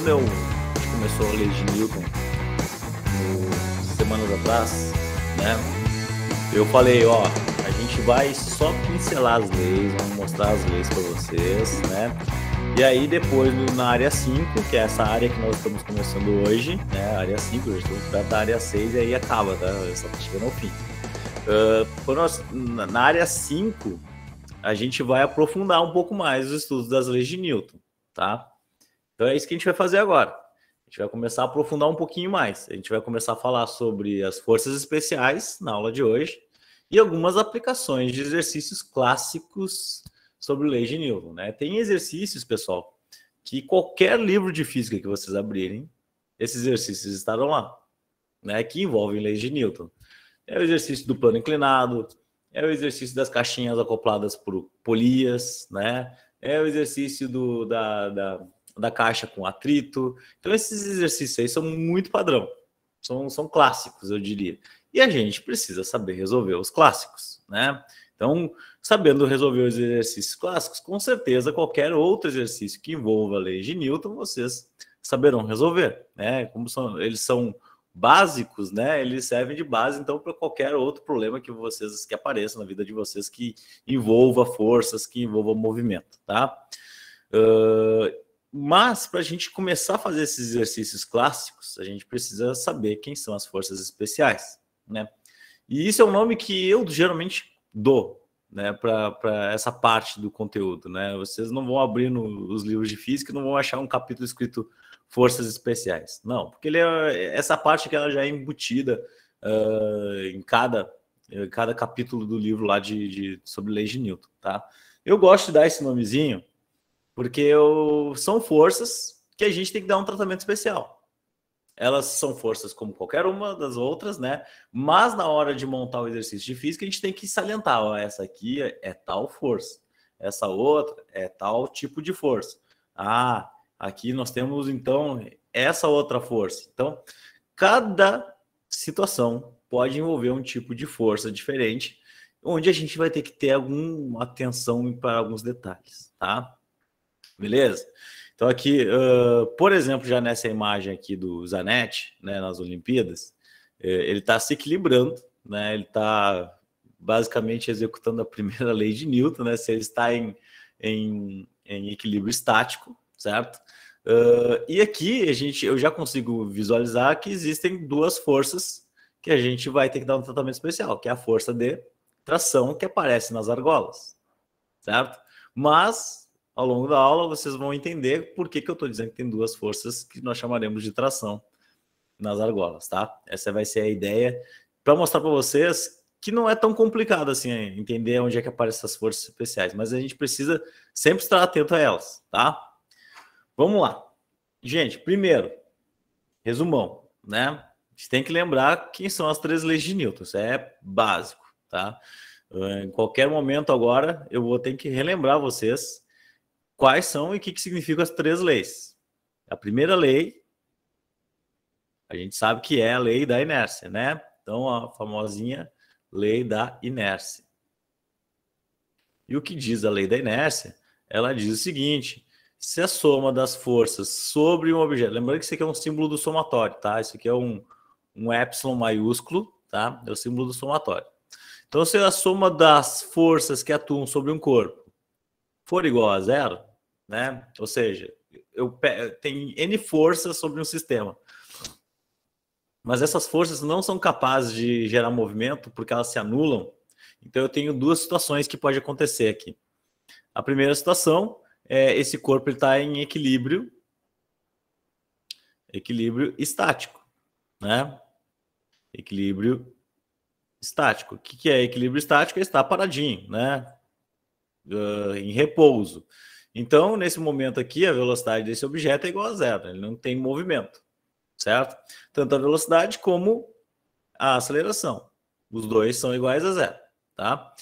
quando a gente começou a ler de Newton, semanas atrás, né? Eu falei, ó, a gente vai só pincelar as leis, vamos mostrar as leis para vocês, né? E aí depois na área 5, que é essa área que nós estamos começando hoje, né? A área 5, já estamos perto da área 6 e aí acaba, tá? Só tá chegando ao fim. Na área 5, a gente vai aprofundar um pouco mais os estudos das leis de Newton, tá? Então é isso que a gente vai fazer agora. A gente vai começar a aprofundar um pouquinho mais. A gente vai começar a falar sobre as forças especiais na aula de hoje e algumas aplicações de exercícios clássicos sobre leis de Newton, né? Tem exercícios, pessoal, que qualquer livro de física que vocês abrirem, esses exercícios estarão lá, né? Que envolvem leis de Newton. É o exercício do plano inclinado, é o exercício das caixinhas acopladas por polias, né? É o exercício da caixa com atrito. Então, esses exercícios aí são muito padrão. São clássicos, eu diria. E a gente precisa saber resolver os clássicos, né? Então, sabendo resolver os exercícios clássicos, com certeza qualquer outro exercício que envolva a lei de Newton, vocês saberão resolver, né? Como eles são básicos, né? Eles servem de base, então, para qualquer outro problema que apareça na vida de vocês que envolva forças, que envolva movimento, tá? Mas, para a gente começar a fazer esses exercícios clássicos, a gente precisa saber quem são as forças especiais, né? E isso é um nome que eu geralmente dou, né, para essa parte do conteúdo, né? Vocês não vão abrir nos livros de física e não vão achar um capítulo escrito forças especiais. Não, porque essa parte que ela já é embutida em cada capítulo do livro lá sobre leis de Newton, tá? Eu gosto de dar esse nomezinho porque são forças que a gente tem que dar um tratamento especial. Elas são forças como qualquer uma das outras, né? Mas na hora de montar o exercício de física, a gente tem que salientar, ó, essa aqui é tal força, essa outra é tal tipo de força. Ah, aqui nós temos, então, essa outra força. Então, cada situação pode envolver um tipo de força diferente, onde a gente vai ter que ter alguma atenção para alguns detalhes, tá? Beleza? Então aqui, por exemplo, já nessa imagem aqui do Zanetti, né, nas Olimpíadas, ele está se equilibrando, né? Ele está basicamente executando a primeira lei de Newton, né? Se ele está em equilíbrio estático, certo? E aqui eu já consigo visualizar que existem duas forças que a gente vai ter que dar um tratamento especial, que é a força de tração que aparece nas argolas, certo? Mas ao longo da aula, vocês vão entender por que eu estou dizendo que tem duas forças que nós chamaremos de tração nas argolas, tá? Essa vai ser a ideia para mostrar para vocês que não é tão complicado assim entender onde é que aparecem essas forças especiais, mas a gente precisa sempre estar atento a elas, tá? Vamos lá. Gente, primeiro, resumão, né? A gente tem que lembrar quem são as três leis de Newton, isso é básico, tá? Em qualquer momento agora, eu vou ter que relembrar vocês quais são e o que significam as três leis. A primeira lei, a gente sabe que é a lei da inércia, né? Então, a famosinha lei da inércia. E o que diz a lei da inércia? Ela diz o seguinte: se a soma das forças sobre um objeto... Lembrando que isso aqui é um símbolo do somatório, tá? Isso aqui é um épsilon maiúsculo, tá? É o símbolo do somatório. Então, se a soma das forças que atuam sobre um corpo for igual a zero, né? Ou seja, tem N forças sobre um sistema. Mas essas forças não são capazes de gerar movimento porque elas se anulam. Então eu tenho duas situações que pode acontecer aqui. A primeira situação é esse corpo está em equilíbrio estático, né? Equilíbrio estático. O que é equilíbrio estático? É estar paradinho, né? Em repouso. Então, nesse momento aqui, a velocidade desse objeto é igual a zero, ele não tem movimento, certo? Tanto a velocidade como a aceleração. Os dois são iguais a zero, tá?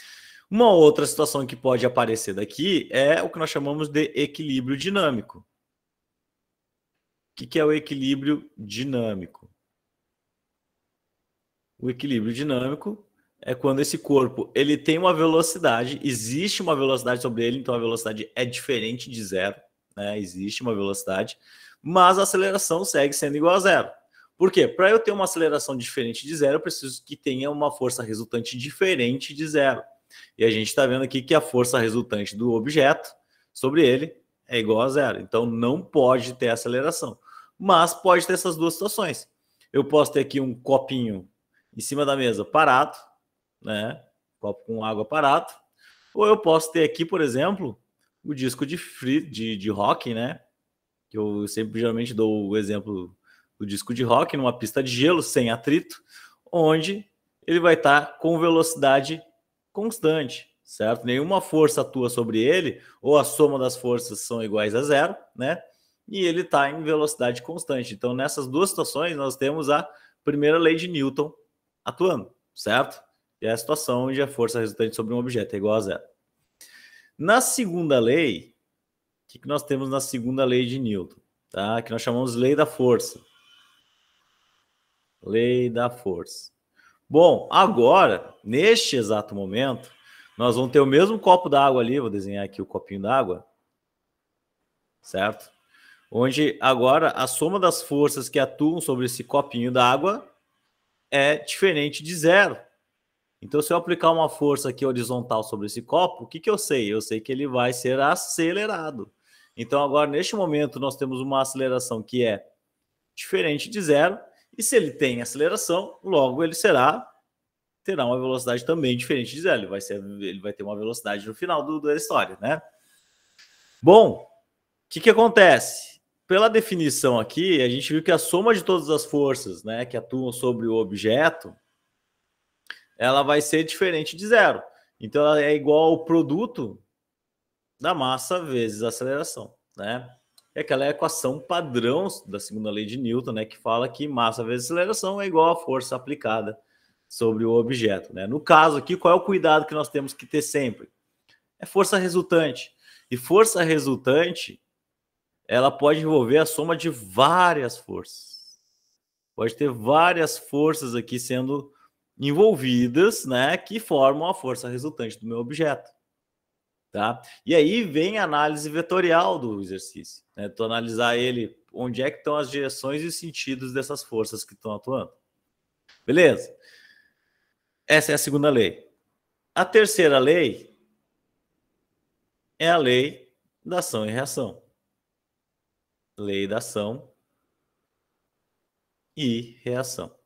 Uma outra situação que pode aparecer daqui é o que nós chamamos de equilíbrio dinâmico. O que é o equilíbrio dinâmico? O equilíbrio dinâmico é quando esse corpo ele tem uma velocidade, existe uma velocidade sobre ele, então a velocidade é diferente de zero, né? Existe uma velocidade, mas a aceleração segue sendo igual a zero. Por quê? Para eu ter uma aceleração diferente de zero, eu preciso que tenha uma força resultante diferente de zero. E a gente está vendo aqui que a força resultante do objeto sobre ele é igual a zero. Então, não pode ter aceleração. Mas pode ter essas duas situações. Eu posso ter aqui um copinho em cima da mesa parado, né? Copo com água parado. Ou eu posso ter aqui, por exemplo, o disco de rock, né? Que eu sempre geralmente dou o exemplo do disco de rock numa pista de gelo sem atrito, onde ele vai estar com velocidade constante, certo? Nenhuma força atua sobre ele, ou a soma das forças são iguais a zero, né? E ele está em velocidade constante. Então, nessas duas situações, nós temos a primeira lei de Newton atuando, certo? Que é a situação onde a força resultante sobre um objeto é igual a zero. Na segunda lei, o que nós temos na segunda lei de Newton? Tá? Que nós chamamos de lei da força. Lei da força. Bom, agora, neste exato momento, nós vamos ter o mesmo copo d'água ali, vou desenhar aqui o copinho d'água, certo? Onde agora a soma das forças que atuam sobre esse copinho d'água é diferente de zero. Então, se eu aplicar uma força aqui horizontal sobre esse copo, o que eu sei? Eu sei que ele vai ser acelerado. Então, agora, neste momento, nós temos uma aceleração que é diferente de zero, e se ele tem aceleração, logo ele terá uma velocidade também diferente de zero. Ele vai ter uma velocidade no final da história, né? Bom, o que acontece? Pela definição aqui, a gente viu que a soma de todas as forças, né, que atuam sobre o objeto, ela vai ser diferente de zero. Então, ela é igual ao produto da massa vezes a aceleração, né? É aquela equação padrão da segunda lei de Newton, né, que fala que massa vezes aceleração é igual à força aplicada sobre o objeto, né? No caso aqui, qual é o cuidado que nós temos que ter sempre? É força resultante. E força resultante, ela pode envolver a soma de várias forças. Pode ter várias forças aqui sendo envolvidas, né, que formam a força resultante do meu objeto. Tá? E aí vem a análise vetorial do exercício, né? Tu analisar ele, onde é que estão as direções e os sentidos dessas forças que estão atuando. Beleza? Essa é a segunda lei. A terceira lei é a lei da ação e reação. Lei da ação e reação.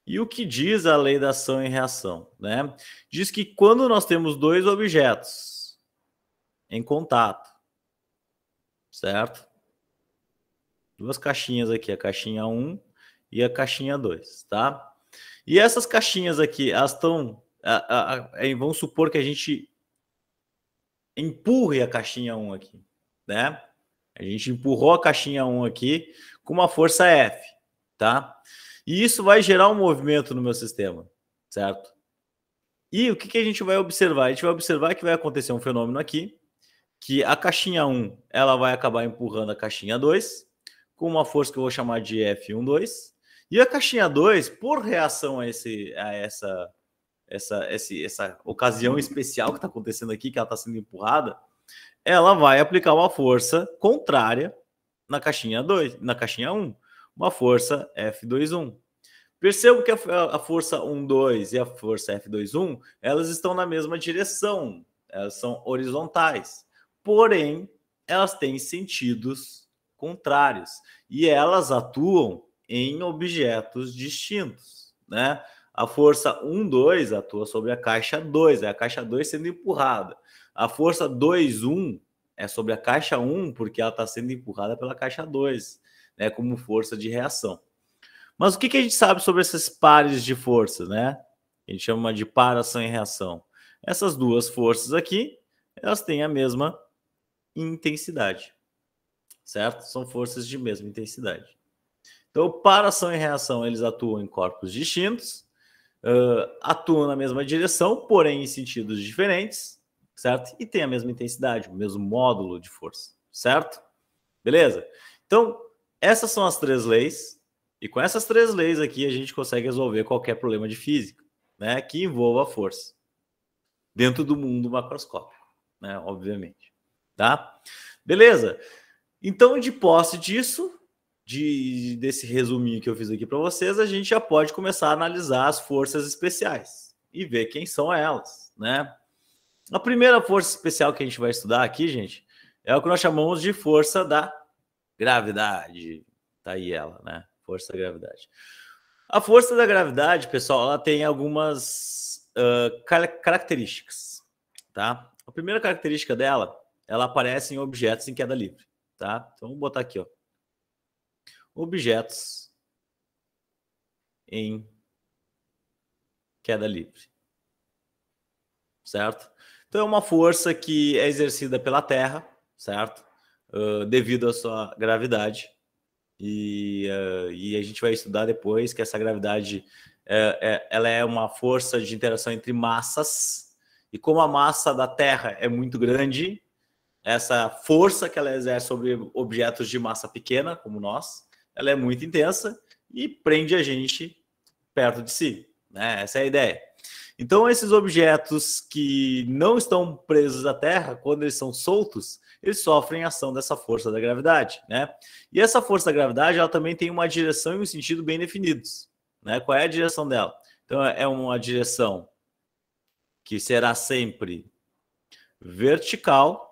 E o que diz a lei da ação e reação, né? Diz que quando nós temos dois objetos em contato, certo? Duas caixinhas aqui, a caixinha 1 e a caixinha 2, tá? E essas caixinhas aqui, elas estão... vamos supor que a gente empurre a caixinha 1 aqui, né? A gente empurrou a caixinha 1 aqui com uma força F, tá? E isso vai gerar um movimento no meu sistema, certo? E o que a gente vai observar? A gente vai observar que vai acontecer um fenômeno aqui, que a caixinha 1 ela vai acabar empurrando a caixinha 2 com uma força que eu vou chamar de F12, e a caixinha 2, por reação a essa ocasião especial que está acontecendo aqui, que ela está sendo empurrada, ela vai aplicar uma força contrária na caixinha 2, na caixinha 1, uma força F21. Percebo que a força 1,2 e a força F21, elas estão na mesma direção, elas são horizontais, porém, elas têm sentidos contrários e elas atuam em objetos distintos, né? A força 1,2 atua sobre a caixa 2, é a caixa 2 sendo empurrada. A força 2,1 é sobre a caixa 1, porque ela está sendo empurrada pela caixa 2, né, como força de reação. Mas o que a gente sabe sobre esses pares de forças, né? A gente chama de par, ação e reação. Essas duas forças aqui, elas têm a mesma intensidade, certo? São forças de mesma intensidade. Então, par, ação e reação, eles atuam em corpos distintos, atuam na mesma direção, porém em sentidos diferentes, certo? E tem a mesma intensidade, o mesmo módulo de força, certo? Beleza? Então, essas são as três leis, e com essas três leis aqui a gente consegue resolver qualquer problema de física, né, que envolva a força, dentro do mundo macroscópico, né, obviamente, tá? Beleza? Então, de posse disso, desse resuminho que eu fiz aqui para vocês, a gente já pode começar a analisar as forças especiais e ver quem são elas, né? A primeira força especial que a gente vai estudar aqui, gente, é o que nós chamamos de força da gravidade. Tá aí ela, né? Força da gravidade. A força da gravidade, pessoal, ela tem algumas características, tá? A primeira característica dela, ela aparece em objetos em queda livre, tá? Então, vamos botar aqui, ó. Objetos em queda livre, certo? Então, é uma força que é exercida pela Terra, certo? Devido à sua gravidade. E a gente vai estudar depois que essa gravidade ela é uma força de interação entre massas. E como a massa da Terra é muito grande, essa força que ela exerce sobre objetos de massa pequena, como nós, ela é muito intensa e prende a gente perto de si, né? Essa é a ideia. Então, esses objetos que não estão presos à Terra, quando eles são soltos, eles sofrem a ação dessa força da gravidade, né? E essa força da gravidade, ela também tem uma direção e um sentido bem definidos, né? Qual é a direção dela? Então, é uma direção que será sempre vertical,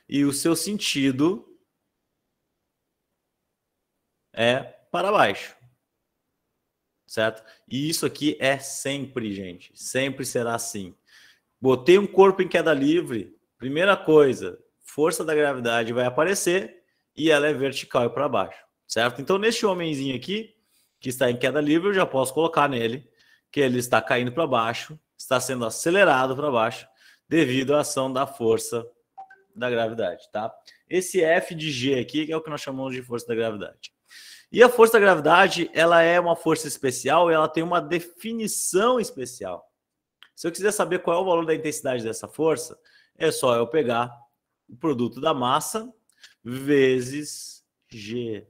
e o seu sentido é para baixo. Certo? E isso aqui é sempre, gente. Sempre será assim. Botei um corpo em queda livre, primeira coisa, força da gravidade vai aparecer e ela é vertical e para baixo. Certo? Então, neste homenzinho aqui, que está em queda livre, eu já posso colocar nele que ele está caindo para baixo, está sendo acelerado para baixo, devido à ação da força da gravidade, tá? Esse F de G aqui é o que nós chamamos de força da gravidade. E a força da gravidade, ela é uma força especial e ela tem uma definição especial. Se eu quiser saber qual é o valor da intensidade dessa força, é só eu pegar o produto da massa vezes G,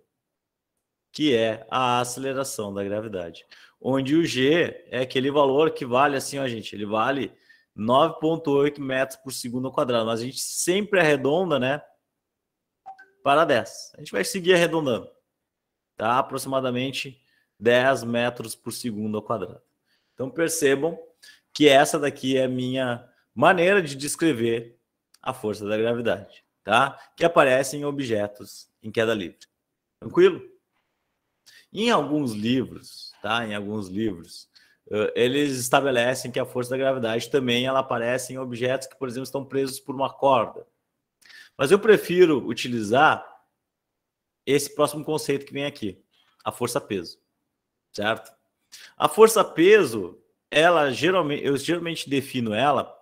que é a aceleração da gravidade. Onde o G é aquele valor que vale assim, ó, gente, ele vale 9,8 metros por segundo ao quadrado. Mas a gente sempre arredonda, né, para 10. A gente vai seguir arredondando. Tá? Aproximadamente 10 metros por segundo ao quadrado. Então, percebam que essa daqui é a minha maneira de descrever a força da gravidade, tá? Que aparece em objetos em queda livre. Tranquilo? Em alguns livros, tá? Em alguns livros, eles estabelecem que a força da gravidade também ela aparece em objetos que, por exemplo, estão presos por uma corda. Mas eu prefiro utilizar esse próximo conceito que vem aqui, a força-peso, certo? A força-peso, eu geralmente defino ela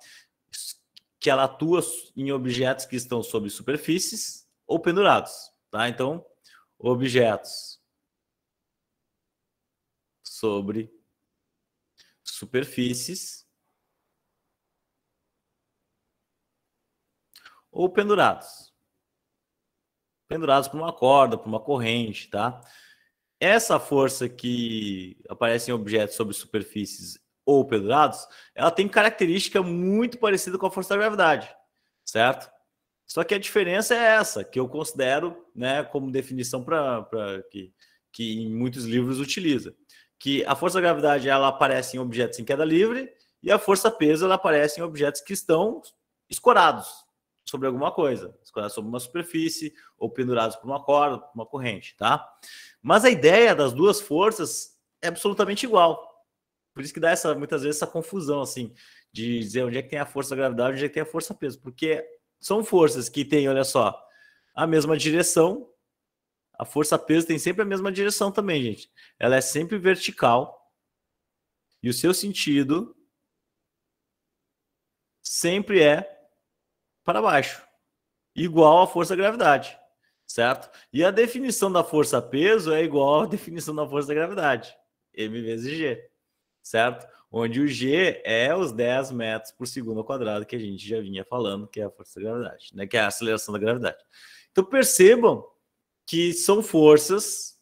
que ela atua em objetos que estão sobre superfícies ou pendurados, tá? Então, objetos sobre superfícies ou pendurados por uma corda, por uma corrente, tá? Essa força que aparece em objetos sobre superfícies ou pendurados, ela tem característica muito parecida com a força da gravidade, certo? Só que a diferença é essa, que eu considero, né, como definição que em muitos livros utiliza, que a força da gravidade ela aparece em objetos em queda livre e a força-peso ela aparece em objetos que estão escorados sobre alguma coisa, escorados sobre uma superfície ou pendurados por uma corda, por uma corrente, tá? Mas a ideia das duas forças é absolutamente igual. Por isso que dá muitas vezes essa confusão, assim, de dizer onde é que tem a força da gravidade e onde é que tem a força-peso. Porque são forças que têm, olha só, a mesma direção. A força-peso tem sempre a mesma direção também, gente. Ela é sempre vertical. E o seu sentido sempre é para baixo. Igual à força da gravidade. Certo? E a definição da força-peso é igual à definição da força da gravidade. M vezes G. Certo? Onde o G é os 10 metros por segundo ao quadrado que a gente já vinha falando, que é a força da gravidade, né? Que é a aceleração da gravidade. Então percebam que são forças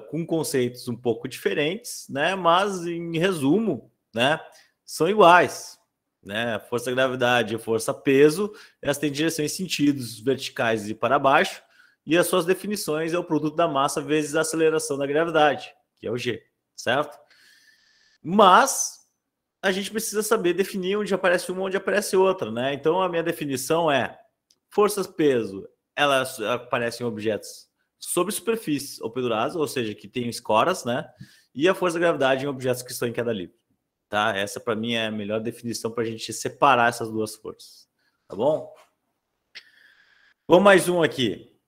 com conceitos um pouco diferentes, né? Mas em resumo, né? São iguais, né? Força gravidade e força peso, elas têm direção e sentidos verticais e para baixo, e as suas definições é o produto da massa vezes a aceleração da gravidade, que é o G, certo? Mas a gente precisa saber definir onde aparece uma, onde aparece outra, né? Então a minha definição é forças peso, elas aparecem em objetos sobre superfícies ou penduradas, ou seja, que tem escoras, né? E a força gravidade em objetos que estão em queda livre. Tá? Essa, para mim, é a melhor definição para a gente separar essas duas forças. Tá bom? Vamos mais um aqui.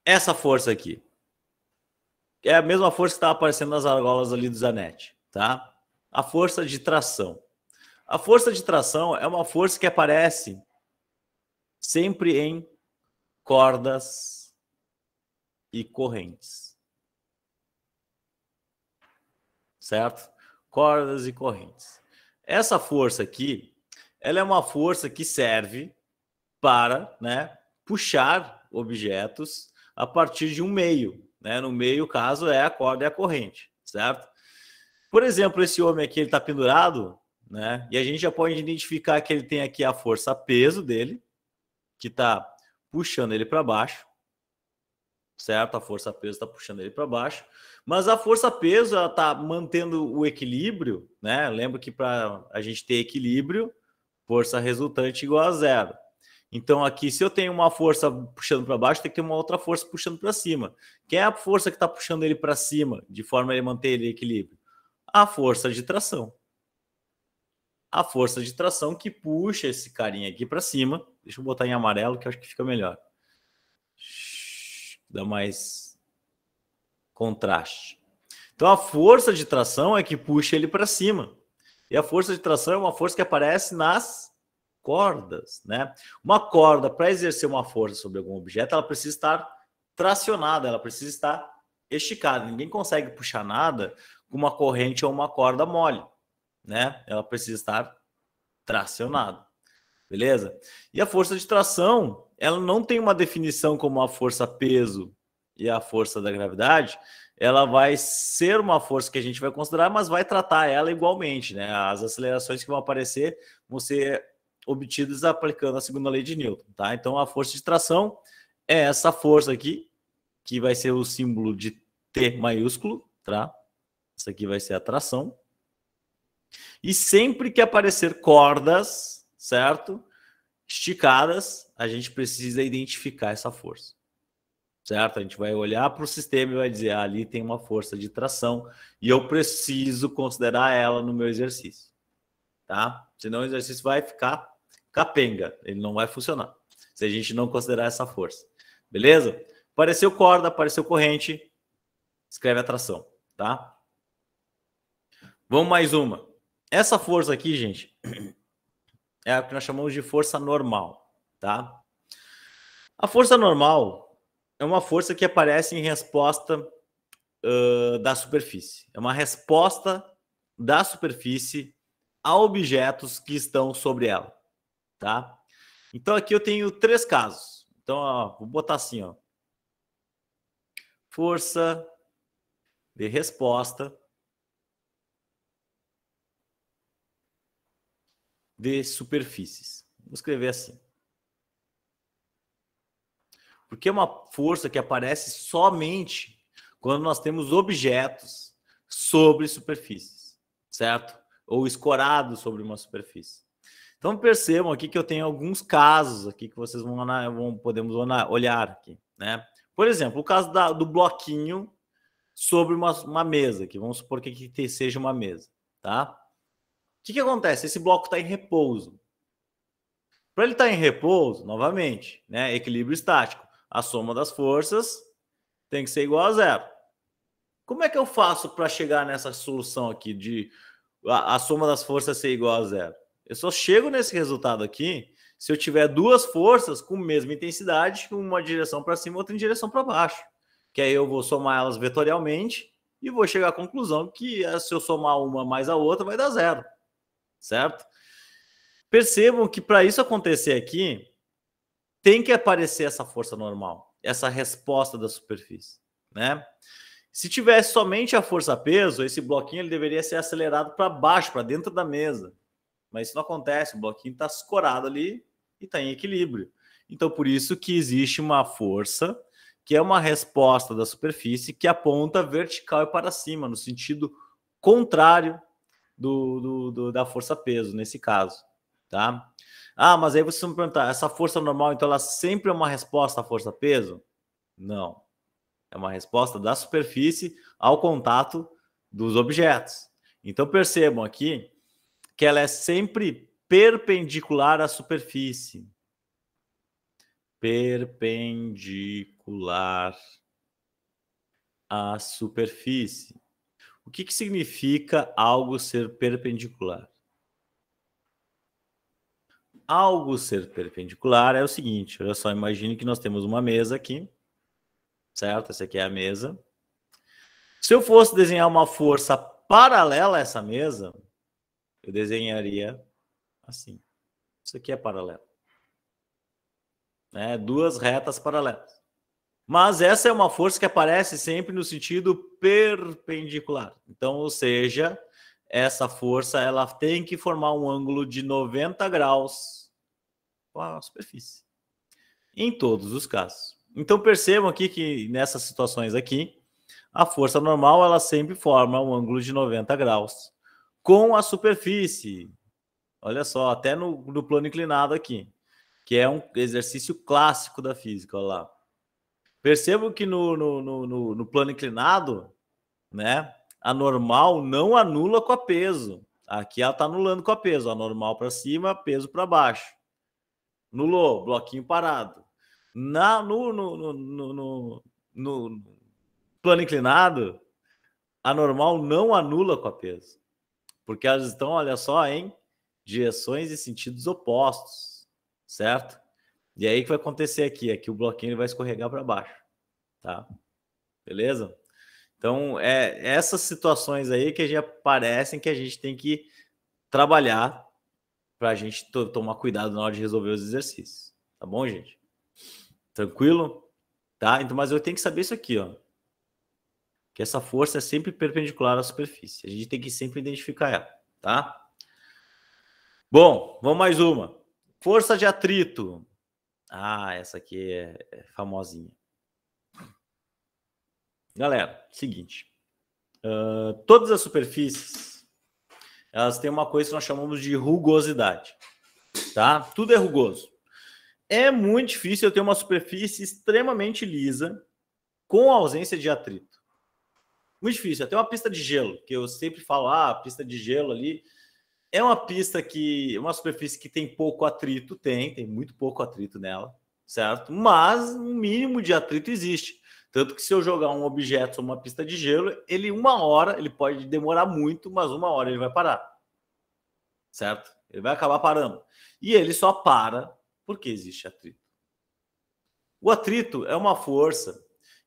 Essa força aqui. É a mesma força que estava aparecendo nas argolas ali do Zanetti. Tá? A força de tração. A força de tração é uma força que aparece sempre em cordas e correntes. Certo? Cordas e correntes. Essa força aqui, ela é uma força que serve para, né, puxar objetos a partir de um meio, né? No meio, o caso é a corda e a corrente, certo? Por exemplo, esse homem aqui, ele está pendurado, né? E a gente já pode identificar que ele tem aqui a força peso dele, que está puxando ele para baixo, certo? A força peso está puxando ele para baixo, mas a força peso ela está mantendo o equilíbrio, né? Lembra que para a gente ter equilíbrio, força resultante igual a zero. Então aqui, se eu tenho uma força puxando para baixo, tem que ter uma outra força puxando para cima. Quem é a força que está puxando ele para cima, de forma a ele manter ele em equilíbrio? A força de tração. A força de tração que puxa esse carinha aqui para cima. Deixa eu botar em amarelo, que eu acho que fica melhor. Dá mais contraste. Então a força de tração é que puxa ele para cima. E a força de tração é uma força que aparece nas cordas, né? Uma corda, para exercer uma força sobre algum objeto, ela precisa estar tracionada, ela precisa estar esticada. Ninguém consegue puxar nada com uma corrente ou uma corda mole, né? Ela precisa estar tracionada, beleza? E a força de tração, ela não tem uma definição como a força peso e a força da gravidade. Ela vai ser uma força que a gente vai considerar, mas vai tratar ela igualmente, né? As acelerações que vão aparecer vão ser obtidas aplicando a segunda lei de Newton, tá? Então a força de tração é essa força aqui, que vai ser o símbolo de T maiúsculo, tá? Isso aqui vai ser a tração. E sempre que aparecer cordas, certo? Esticadas, a gente precisa identificar essa força. Certo? A gente vai olhar para o sistema e vai dizer, ah, ali tem uma força de tração e eu preciso considerar ela no meu exercício, tá? Senão o exercício vai ficar capenga, ele não vai funcionar, se a gente não considerar essa força, beleza? Apareceu corda, apareceu corrente, escreve a tração, tá? Vamos mais uma. Essa força aqui, gente, é a que nós chamamos de força normal, tá? A força normal é uma força que aparece em resposta da superfície. É uma resposta da superfície a objetos que estão sobre ela, tá? Então aqui eu tenho 3 casos. Então, ó, vou botar assim, ó. Força de resposta de superfícies. Vou escrever assim. Porque é uma força que aparece somente quando nós temos objetos sobre superfícies, certo? Ou escorados sobre uma superfície. Então percebam aqui que eu tenho alguns casos aqui que vocês podemos olhar aqui, né? Por exemplo, o caso do bloquinho sobre uma mesa, que vamos supor que seja uma mesa, tá? O que acontece? Esse bloco está em repouso. Para ele estar em repouso, novamente, né? Equilíbrio estático. A soma das forças tem que ser igual a zero. Como é que eu faço para chegar nessa solução aqui de a soma das forças ser igual a zero? Eu só chego nesse resultado aqui se eu tiver duas forças com mesma intensidade, uma direção para cima e outra em direção para baixo. Que aí eu vou somar elas vetorialmente e vou chegar à conclusão que se eu somar uma mais a outra vai dar zero, certo? Percebam que para isso acontecer aqui, tem que aparecer essa força normal, essa resposta da superfície, né? Se tivesse somente a força-peso, esse bloquinho ele deveria ser acelerado para baixo, para dentro da mesa. Mas isso não acontece, o bloquinho está escorado ali e está em equilíbrio. Então, por isso que existe uma força, que é uma resposta da superfície que aponta vertical e para cima, no sentido contrário da força-peso, nesse caso, tá? Ah, mas aí você me perguntar, essa força normal, então ela sempre é uma resposta à força-peso? Não. É uma resposta da superfície ao contato dos objetos. Então, percebam aqui que ela é sempre perpendicular à superfície. Perpendicular à superfície. O que significa algo ser perpendicular? Algo ser perpendicular é o seguinte, olha só, imagine que nós temos uma mesa aqui, certo? Essa aqui é a mesa. Se eu fosse desenhar uma força paralela a essa mesa, eu desenharia assim. Isso aqui é paralelo. Né? Duas retas paralelas. Mas essa é uma força que aparece sempre no sentido perpendicular. Então, ou seja, essa força ela tem que formar um ângulo de 90 graus com a superfície. Em todos os casos. Então, percebam aqui que nessas situações aqui, a força normal ela sempre forma um ângulo de 90 graus com a superfície. Olha só, até no plano inclinado aqui, que é um exercício clássico da física. Olha lá. Percebam que no plano inclinado, né, a normal não anula com a peso. Aqui ela está anulando com a peso. A normal para cima, peso para baixo. Anulou, bloquinho parado. No plano inclinado, a normal não anula com a peso. Porque elas estão, olha só, em direções e sentidos opostos, certo? E aí o que vai acontecer aqui? É que o bloquinho ele vai escorregar para baixo, tá? Beleza? Então, essas situações aí que já parecem que a gente tem que trabalhar para a gente tomar cuidado na hora de resolver os exercícios. Tá bom, gente? Tranquilo? Tá? Então, mas eu tenho que saber isso aqui, ó. Que essa força é sempre perpendicular à superfície. A gente tem que sempre identificar ela, tá? Bom, vamos mais uma. Força de atrito. Ah, essa aqui é famosinha. Galera, seguinte. Todas as superfícies, elas têm uma coisa que nós chamamos de rugosidade, tá? Tudo é rugoso. É muito difícil eu ter uma superfície extremamente lisa com ausência de atrito. Muito difícil. Até uma pista de gelo, que eu sempre falo, a pista de gelo ali é uma pista que, uma superfície que tem pouco atrito, tem muito pouco atrito nela, certo? Mas um mínimo de atrito existe. Tanto que se eu jogar um objeto sobre uma pista de gelo, ele uma hora, ele pode demorar muito, mas uma hora ele vai parar, certo? Ele vai acabar parando. E ele só para porque existe atrito. O atrito é uma força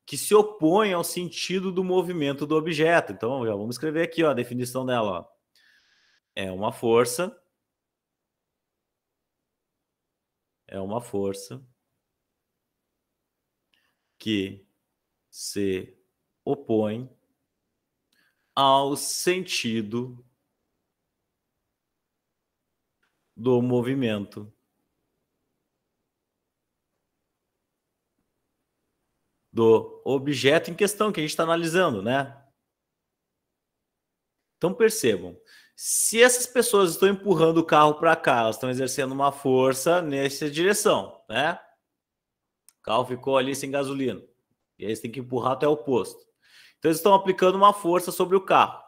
que se opõe ao sentido do movimento do objeto. Então, já vamos escrever aqui ó, a definição dela. Ó. É uma força que se opõe ao sentido do movimento do objeto em questão que a gente está analisando, né? Então percebam, se essas pessoas estão empurrando o carro para cá, elas estão exercendo uma força nessa direção, né? O carro ficou ali sem gasolina e aí eles têm que empurrar até o posto. Então eles estão aplicando uma força sobre o carro,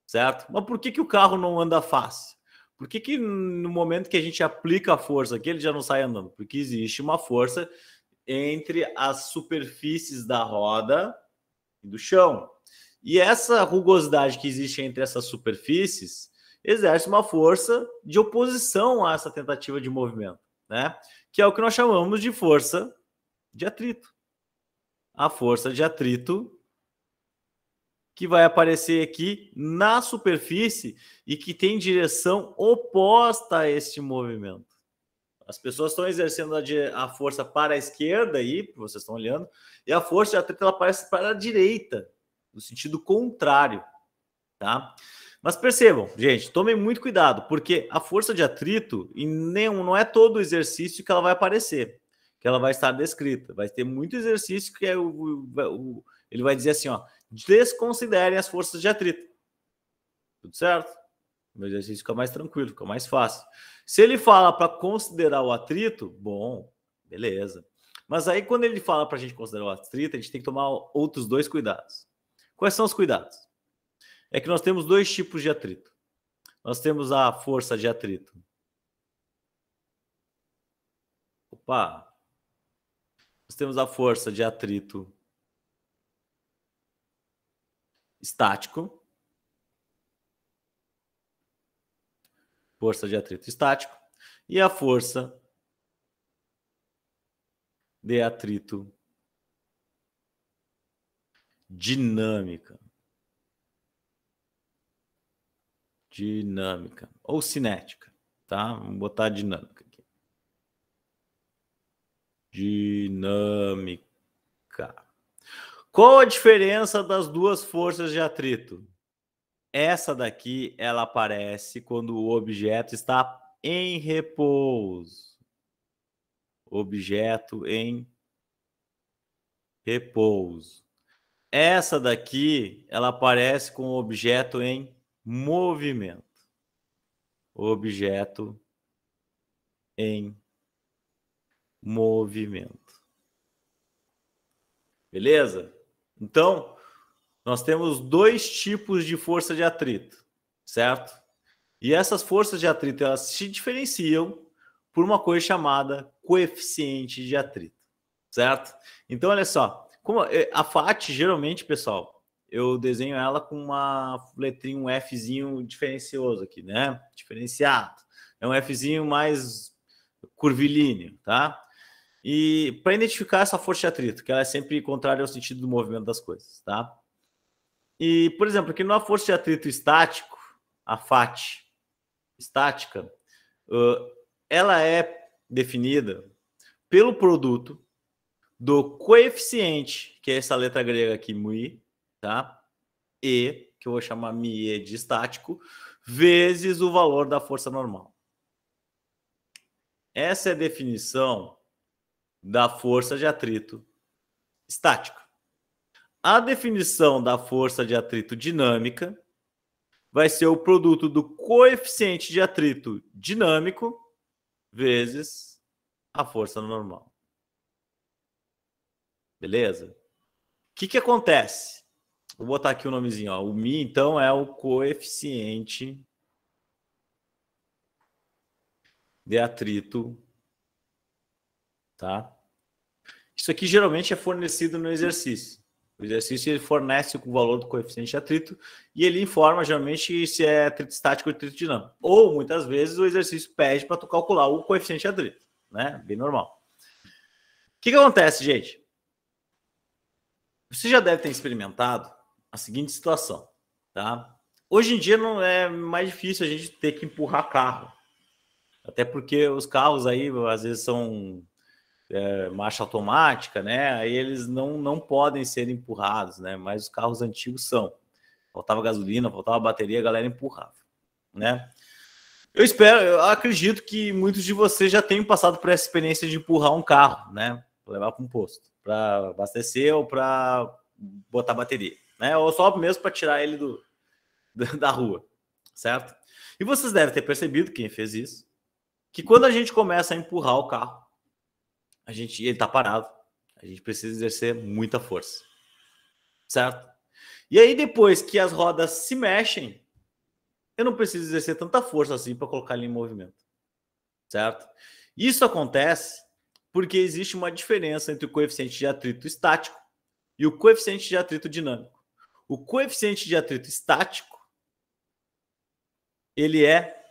certo? Mas por que o carro não anda fácil? Por que no momento que a gente aplica a força aqui, ele já não sai andando? Porque existe uma força entre as superfícies da roda e do chão. E essa rugosidade que existe entre essas superfícies exerce uma força de oposição a essa tentativa de movimento, né? Que é o que nós chamamos de força de atrito. A força de atrito que vai aparecer aqui na superfície e que tem direção oposta a este movimento. As pessoas estão exercendo a força para a esquerda aí, vocês estão olhando, e a força de atrito ela aparece para a direita, no sentido contrário, tá? Mas percebam, gente, tomem muito cuidado, porque a força de atrito não é todo exercício que ela vai aparecer, que ela vai estar descrita. Vai ter muito exercício que ele vai dizer assim, ó, desconsiderem as forças de atrito. Tudo certo? O exercício fica mais tranquilo, fica mais fácil. Se ele fala para considerar o atrito, bom, beleza. Mas aí quando ele fala para a gente considerar o atrito, a gente tem que tomar outros 2 cuidados. Quais são os cuidados? É que nós temos 2 tipos de atrito. Nós temos a força de atrito. Opa! Nós temos a força de atrito estático. Força de atrito estático. E a força de atrito dinâmica. Dinâmica. Ou cinética. Tá? Vamos botar dinâmica aqui. Dinâmica. Qual a diferença das 2 forças de atrito? Essa daqui, ela aparece quando o objeto está em repouso. Objeto em repouso. Essa daqui, ela aparece com o objeto em movimento. Objeto em movimento. Beleza? Então, nós temos 2 tipos de força de atrito, certo? E essas forças de atrito, elas se diferenciam por uma coisa chamada coeficiente de atrito, certo? Então, olha só, como a FAT, geralmente, pessoal, eu desenho ela com uma letrinha, um Fzinho diferencioso aqui, né? Diferenciado. É um Fzinho mais curvilíneo, tá? E para identificar essa força de atrito, que ela é sempre contrária ao sentido do movimento das coisas, tá? E, por exemplo, aqui numa força de atrito estático, a FAT estática, ela é definida pelo produto do coeficiente, que é essa letra grega aqui, μ, tá? E, que eu vou chamar μe de estático, vezes o valor da força normal. Essa é a definição da força de atrito estática. A definição da força de atrito dinâmica vai ser o produto do coeficiente de atrito dinâmico vezes a força normal. Beleza? O que acontece? Vou botar aqui o nomezinho. Ó. O μ, então, é o coeficiente de atrito. Tá? Isso aqui geralmente é fornecido no exercício. O exercício ele fornece o valor do coeficiente de atrito e ele informa geralmente se é atrito estático ou atrito dinâmico. Ou, muitas vezes, o exercício pede para tu calcular o coeficiente de atrito. Né? Bem normal. O que acontece, gente? Você já deve ter experimentado a seguinte situação. Tá? Hoje em dia não é mais difícil a gente ter que empurrar carro. Até porque os carros aí, às vezes, são marcha automática, né? Aí eles não podem ser empurrados, né? Mas os carros antigos são. Faltava gasolina, faltava bateria, a galera empurrava, né? Eu acredito que muitos de vocês já tenham passado por essa experiência de empurrar um carro, né? Pra levar para um posto, para abastecer ou para botar bateria, né? Ou só mesmo para tirar ele da rua, certo? E vocês devem ter percebido, quem fez isso, que quando a gente começa a empurrar o carro, ele está parado. A gente precisa exercer muita força. Certo? E aí, depois que as rodas se mexem, eu não preciso exercer tanta força assim para colocar ele em movimento. Certo? Isso acontece porque existe uma diferença entre o coeficiente de atrito estático e o coeficiente de atrito dinâmico. O coeficiente de atrito estático, ele é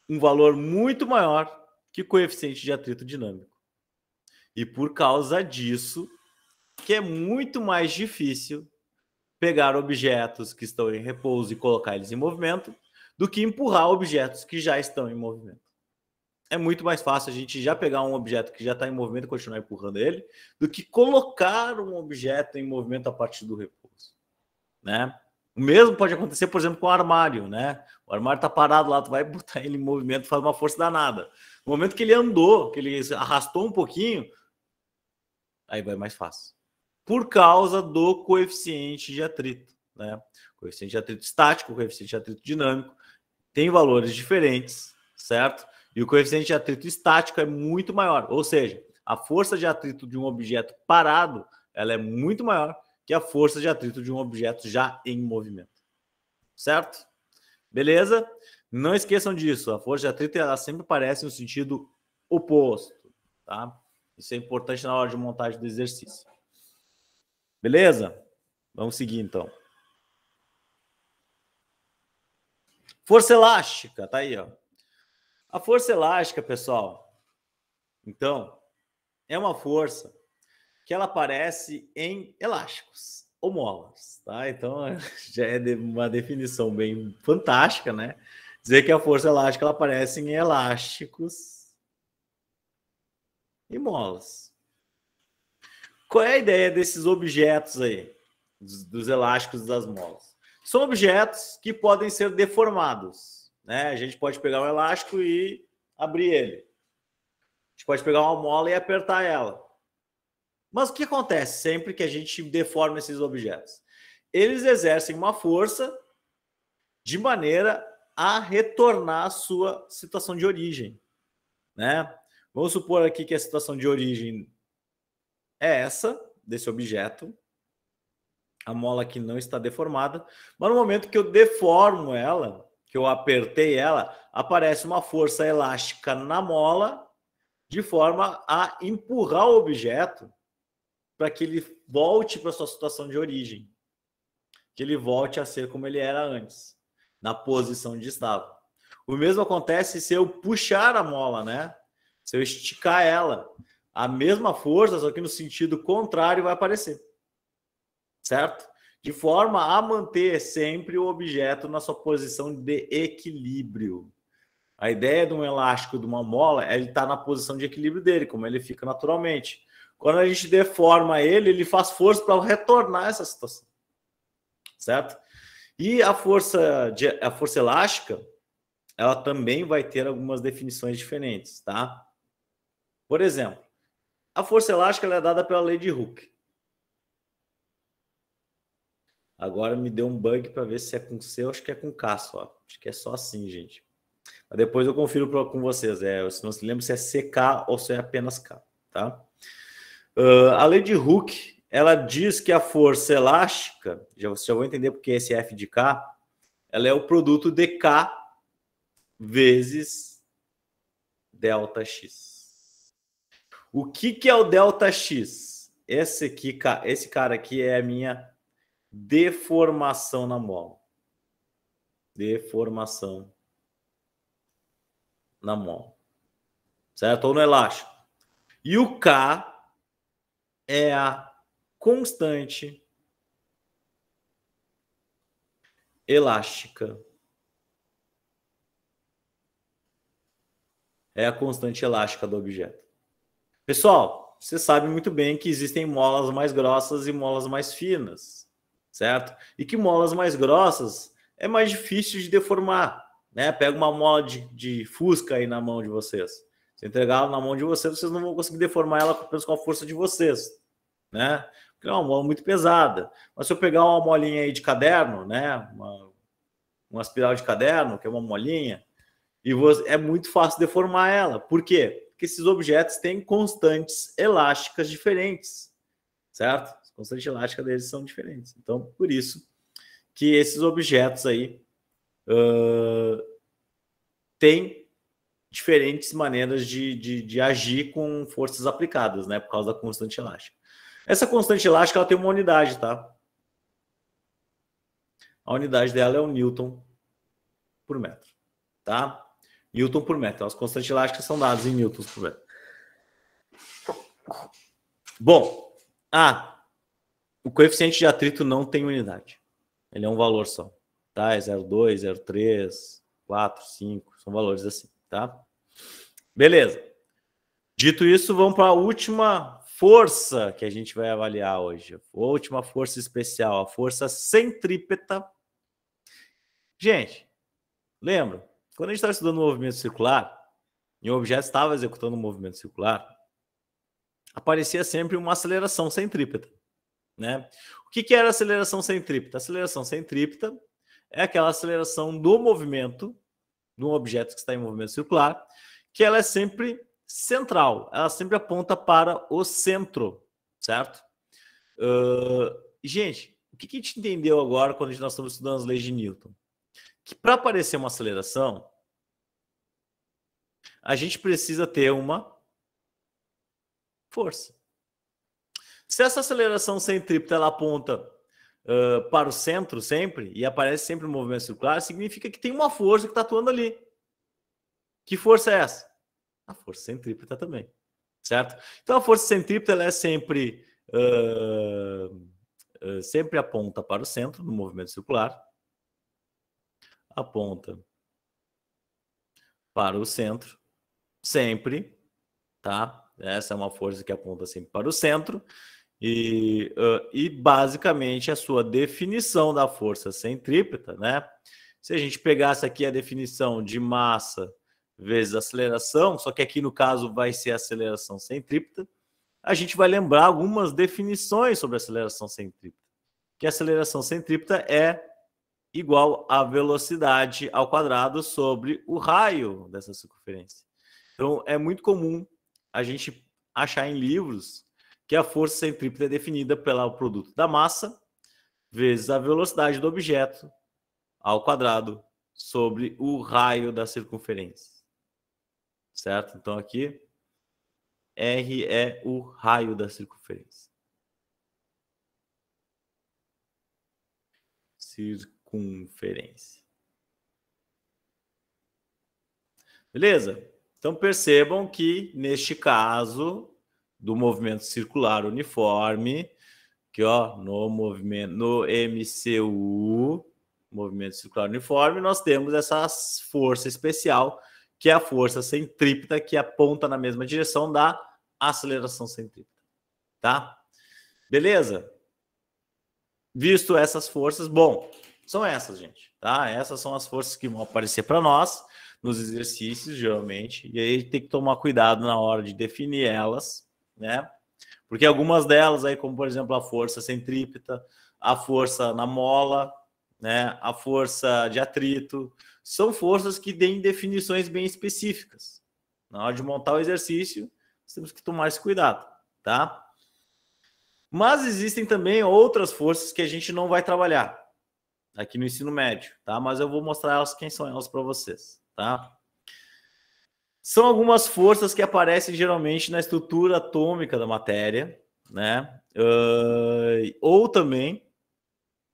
um valor muito maior que o coeficiente de atrito dinâmico. E por causa disso, que é muito mais difícil pegar objetos que estão em repouso e colocar eles em movimento do que empurrar objetos que já estão em movimento. É muito mais fácil a gente já pegar um objeto que já está em movimento e continuar empurrando ele do que colocar um objeto em movimento a partir do repouso, né? O mesmo pode acontecer, por exemplo, com o armário, né? O armário está parado lá, tu vai botar ele em movimento, faz uma força danada. No momento que ele andou, que ele arrastou um pouquinho, aí vai mais fácil. Por causa do coeficiente de atrito, né? Coeficiente de atrito estático, coeficiente de atrito dinâmico, tem valores diferentes, certo? E o coeficiente de atrito estático é muito maior, ou seja, a força de atrito de um objeto parado, ela é muito maior que a força de atrito de um objeto já em movimento, certo? Beleza? Não esqueçam disso, a força de atrito ela sempre aparece no sentido oposto, tá? Isso é importante na hora de montagem do exercício. Beleza? Vamos seguir então. Força elástica, tá aí, ó. A força elástica, pessoal, então, é uma força que ela aparece em elásticos ou molas, tá? Então, já é uma definição bem fantástica, né? Dizer que a força elástica ela aparece em elásticos e molas. Qual é a ideia desses objetos aí, dos elásticos e das molas? São objetos que podem ser deformados, né? A gente pode pegar um elástico e abrir ele. A gente pode pegar uma mola e apertar ela. Mas o que acontece sempre que a gente deforma esses objetos? Eles exercem uma força de maneira a retornar à sua situação de origem, né? Vamos supor aqui que a situação de origem é essa, desse objeto. A mola aqui não está deformada, mas no momento que eu deformo ela, que eu apertei ela, aparece uma força elástica na mola de forma a empurrar o objeto para que ele volte para a sua situação de origem, que ele volte a ser como ele era antes, na posição onde estava. O mesmo acontece se eu puxar a mola, né? Se eu esticar ela, a mesma força, só que no sentido contrário vai aparecer, certo? De forma a manter sempre o objeto na sua posição de equilíbrio. A ideia de um elástico, de uma mola, é ele estar na posição de equilíbrio dele, como ele fica naturalmente. Quando a gente deforma ele, ele faz força para retornar essa situação, certo? E a força elástica, ela também vai ter algumas definições diferentes, tá? Por exemplo, a força elástica ela é dada pela lei de Hooke. Agora me deu um bug para ver se é com C, eu acho que é com K só. Acho que é só assim, gente. Mas depois eu confiro com vocês. Se não se lembra se é CK ou se é apenas K, tá? A lei de Hooke, ela diz que a força elástica, você já vou entender porque esse F de K, ela é o produto de K vezes delta X. O que é o delta X? Esse cara aqui é a minha deformação na mola. Deformação na mola. Certo? Ou no elástico. E o K é a constante elástica. É a constante elástica do objeto. Pessoal, você sabe muito bem que existem molas mais grossas e molas mais finas, certo? E que molas mais grossas é mais difícil de deformar, né? Pega uma mola de Fusca aí na mão de vocês. Se entregar ela na mão de vocês, vocês não vão conseguir deformar ela apenas com a força de vocês, né? Porque é uma mola muito pesada. Mas se eu pegar uma molinha aí de caderno, né? Uma espiral de caderno, que é uma molinha, e é muito fácil deformar ela. Por quê? Porque esses objetos têm constantes elásticas diferentes, certo? As constantes elásticas deles são diferentes. Então, por isso que esses objetos aí têm diferentes maneiras de agir com forças aplicadas, né? Por causa da constante elástica. Essa constante elástica ela tem uma unidade, tá? A unidade dela é o Newton por metro, tá? Newton por metro. As constantes elásticas são dadas em newtons por metro. Bom, o coeficiente de atrito não tem unidade. Ele é um valor só, tá? É 0,2, 0,3, 4, 5, são valores assim, tá? Beleza. Dito isso, vamos para a última força que a gente vai avaliar hoje. A última força especial, a força centrípeta, Gente, lembra? Quando a gente estava estudando o movimento circular, e o objeto estava executando um movimento circular, aparecia sempre uma aceleração centrípeta, né? O que era aceleração centrípeta? A aceleração centrípeta é aquela aceleração do movimento de um objeto que está em movimento circular, que ela é sempre central, ela sempre aponta para o centro, certo? Gente, o que a gente entendeu agora quando nós estamos estudando as leis de Newton? Que para aparecer uma aceleração, a gente precisa ter uma força. Se essa aceleração centrípeta ela aponta para o centro sempre, e aparece sempre no movimento circular, significa que tem uma força que está atuando ali. Que força é essa? A força centrípeta também, certo? Então a força centrípeta ela é sempre sempre aponta para o centro no movimento circular, aponta para o centro sempre, tá? Essa é uma força que aponta sempre para o centro e basicamente a sua definição da força centrípeta, né? Se a gente pegasse aqui a definição de massa vezes aceleração, só que aqui no caso vai ser aceleração centrípeta, a gente vai lembrar algumas definições sobre a aceleração centrípeta. Que a aceleração centrípeta é igual à velocidade ao quadrado sobre o raio dessa circunferência. Então, é muito comum a gente achar em livros que a força centrípeta é definida pelo produto da massa vezes a velocidade do objeto ao quadrado sobre o raio da circunferência. Certo? Então, aqui, R é o raio da circunferência. Circunferência. Beleza? Então, percebam que, neste caso, do movimento circular uniforme, que ó, no MCU, movimento circular uniforme, nós temos essa força especial, que é a força centrípeta, que aponta na mesma direção da aceleração centrípeta. Tá? Beleza? Visto essas forças, bom, são essas, gente. Tá? Essas são as forças que vão aparecer para nós nos exercícios, geralmente. E aí tem que tomar cuidado na hora de definir elas, né? Porque algumas delas, aí, como por exemplo a força centrípeta, a força na mola, né? A força de atrito, são forças que têm definições bem específicas. Na hora de montar o exercício, temos que tomar esse cuidado, tá? Mas existem também outras forças que a gente não vai trabalhar aqui no ensino médio, tá? Mas eu vou mostrar elas, quem são elas para vocês, tá? São algumas forças que aparecem geralmente na estrutura atômica da matéria, né? Ou também,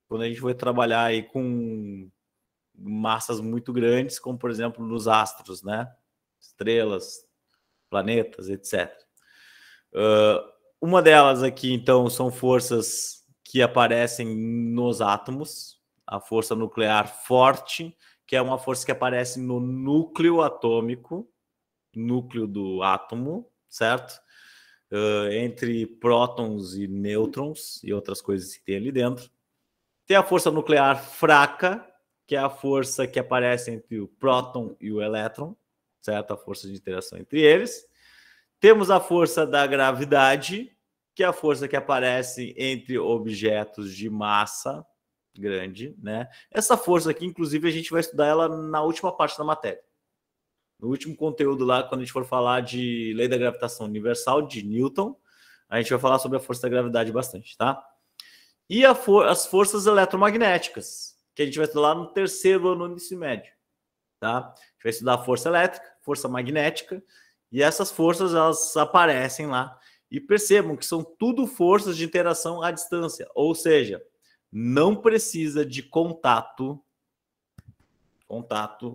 quando a gente vai trabalhar aí com massas muito grandes, como por exemplo nos astros, né? Estrelas, planetas, etc. Uma delas aqui, então, são forças que aparecem nos átomos, a força nuclear forte, que é uma força que aparece no núcleo atômico, núcleo do átomo, certo? Entre prótons e nêutrons e outras coisas que tem ali dentro. Tem a força nuclear fraca, que é a força que aparece entre o próton e o elétron, certo? A força de interação entre eles. Temos a força da gravidade, que é a força que aparece entre objetos de massa grande, né? Essa força aqui, inclusive, a gente vai estudar ela na última parte da matéria. No último conteúdo lá, quando a gente for falar de lei da gravitação universal, de Newton, a gente vai falar sobre a força da gravidade bastante, tá? E as forças eletromagnéticas, que a gente vai estudar lá no terceiro ano do ensino médio, tá? A gente vai estudar a força elétrica, força magnética, e essas forças, elas aparecem lá. E percebam que são tudo forças de interação à distância, ou seja, não precisa de contato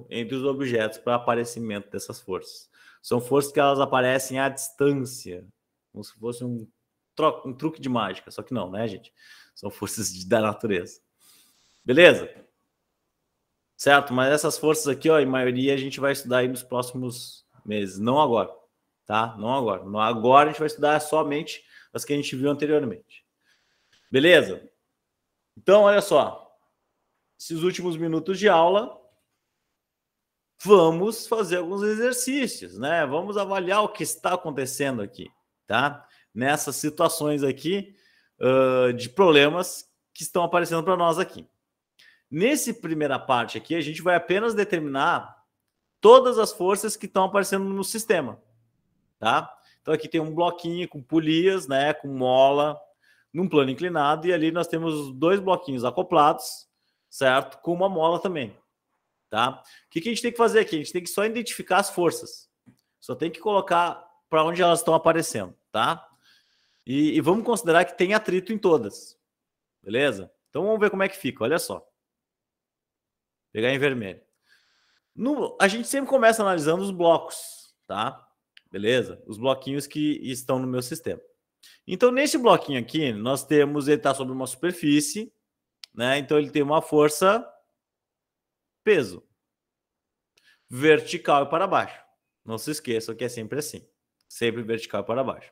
entre os objetos para aparecimento dessas forças. São forças que elas aparecem à distância, como se fosse um truque de mágica, só que não, né, gente? São forças da natureza. Beleza? Certo? Mas essas forças aqui, ó, em maioria, a gente vai estudar aí nos próximos meses, não agora, tá? Não agora. Agora a gente vai estudar somente as que a gente viu anteriormente. Beleza? Então, olha só. esses últimos minutos de aula, vamos fazer alguns exercícios, né? Vamos avaliar o que está acontecendo aqui, tá? Nessas situações aqui de problemas que estão aparecendo para nós aqui. Nessa primeira parte aqui, a gente vai apenas determinar todas as forças que estão aparecendo no sistema, tá? Então aqui tem um bloquinho com polias, né? Com mola, num plano inclinado, e ali nós temos 2 bloquinhos acoplados, certo? Com uma mola também, tá? O que a gente tem que fazer aqui? A gente tem que só identificar as forças. Só tem que colocar para onde elas estão aparecendo, tá? E vamos considerar que tem atrito em todas, beleza? Então vamos ver como é que fica, olha só. Vou pegar em vermelho. A gente sempre começa analisando os blocos, tá? Beleza? Os bloquinhos que estão no meu sistema. Então, nesse bloquinho aqui, nós temos, ele está sobre uma superfície, né? Então, ele tem uma força peso vertical e para baixo. Não se esqueçam que é sempre assim, sempre vertical e para baixo.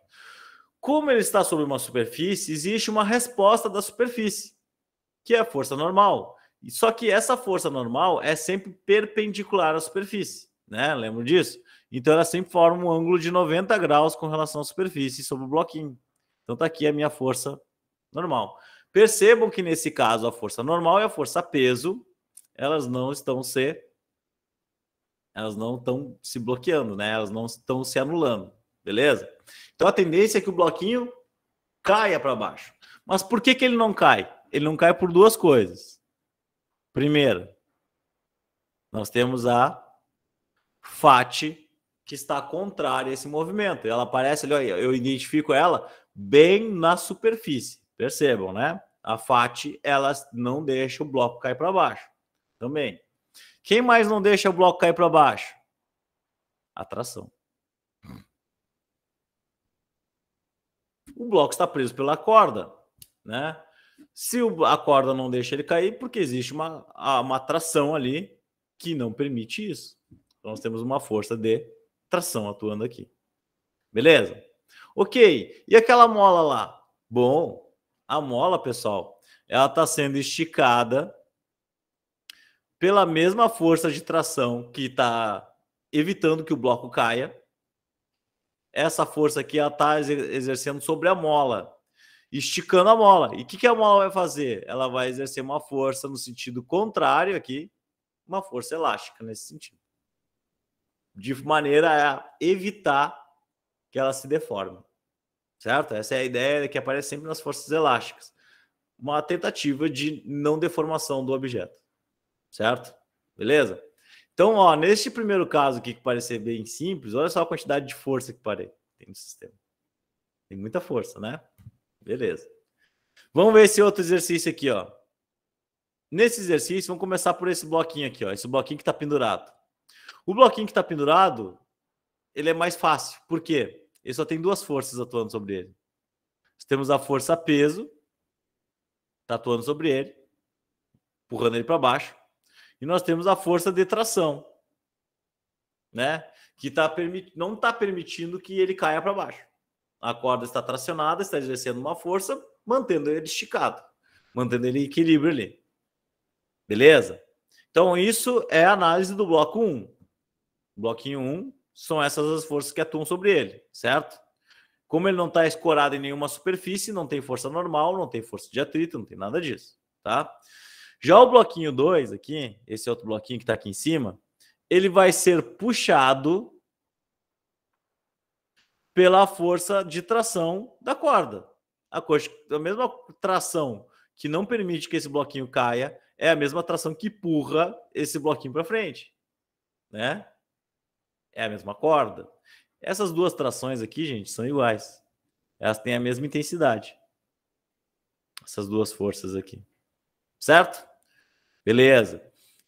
Como ele está sobre uma superfície, existe uma resposta da superfície, que é a força normal. Só que essa força normal é sempre perpendicular à superfície, né? Lembra disso? Então, ela sempre forma um ângulo de 90 graus com relação à superfície sobre o bloquinho. Então, está aqui a minha força normal. Percebam que, nesse caso, a força normal e a força peso, elas não estão se bloqueando, né? Elas não estão se anulando, beleza? Então, a tendência é que o bloquinho caia para baixo. Mas por que ele não cai? Ele não cai por 2 coisas. Primeiro, nós temos a FAT, que está contrária a esse movimento. Ela aparece ali, ó, eu identifico ela bem na superfície. Percebam, né? A FAT, ela não deixa o bloco cair para baixo. Também. Quem mais não deixa o bloco cair para baixo? A tração. O bloco está preso pela corda, né? Se a corda não deixa ele cair, porque existe uma tração ali que não permite isso. Então, nós temos uma força de tração atuando aqui. Beleza? Ok. E aquela mola lá? Bom, a mola, pessoal, ela está sendo esticada pela mesma força de tração que está evitando que o bloco caia. Essa força aqui ela está exercendo sobre a mola, esticando a mola. E o que a mola vai fazer? Ela vai exercer uma força no sentido contrário aqui, uma força elástica nesse sentido, de maneira a evitar que ela se deforme, certo? Essa é a ideia que aparece sempre nas forças elásticas. Uma tentativa de não deformação do objeto, certo? Beleza? Então, ó, neste primeiro caso aqui, que parece bem simples, olha só a quantidade de força que tem no sistema. Tem muita força, né? Beleza. Vamos ver esse outro exercício aqui, ó. Nesse exercício, vamos começar por esse bloquinho aqui, ó. Esse bloquinho que está pendurado. O bloquinho que está pendurado, ele é mais fácil. Por quê? Ele só tem 2 forças atuando sobre ele. Nós temos a força peso, está atuando sobre ele, empurrando ele para baixo. E nós temos a força de tração, né? Que não está permitindo que ele caia para baixo. A corda está tracionada, está exercendo uma força, mantendo ele esticado, mantendo ele em equilíbrio ali. Beleza? Então, isso é a análise do bloco 1. Bloquinho 1 são essas as forças que atuam sobre ele, certo? Como ele não está escorado em nenhuma superfície, não tem força normal, não tem força de atrito, não tem nada disso, tá? Já o bloquinho 2 aqui, esse outro bloquinho que está aqui em cima, ele vai ser puxado pela força de tração da corda. A mesma tração que não permite que esse bloquinho caia é a mesma tração que empurra esse bloquinho para frente, né? É a mesma corda. Essas 2 trações aqui, gente, são iguais. Elas têm a mesma intensidade. Essas 2 forças aqui. Certo? Beleza. O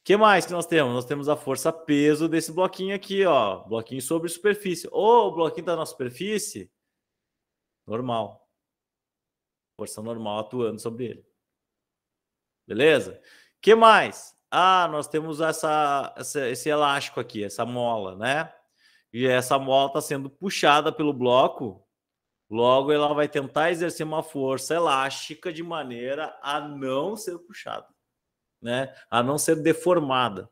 que mais que nós temos? Nós temos a força peso desse bloquinho aqui, ó. Bloquinho sobre superfície. O bloquinho está na superfície, normal. Força normal atuando sobre ele. Beleza? O que mais? Ah, nós temos esse elástico aqui, essa mola, né? E essa mola está sendo puxada pelo bloco. Logo, ela vai tentar exercer uma força elástica de maneira a não ser puxada. né? A não ser deformada.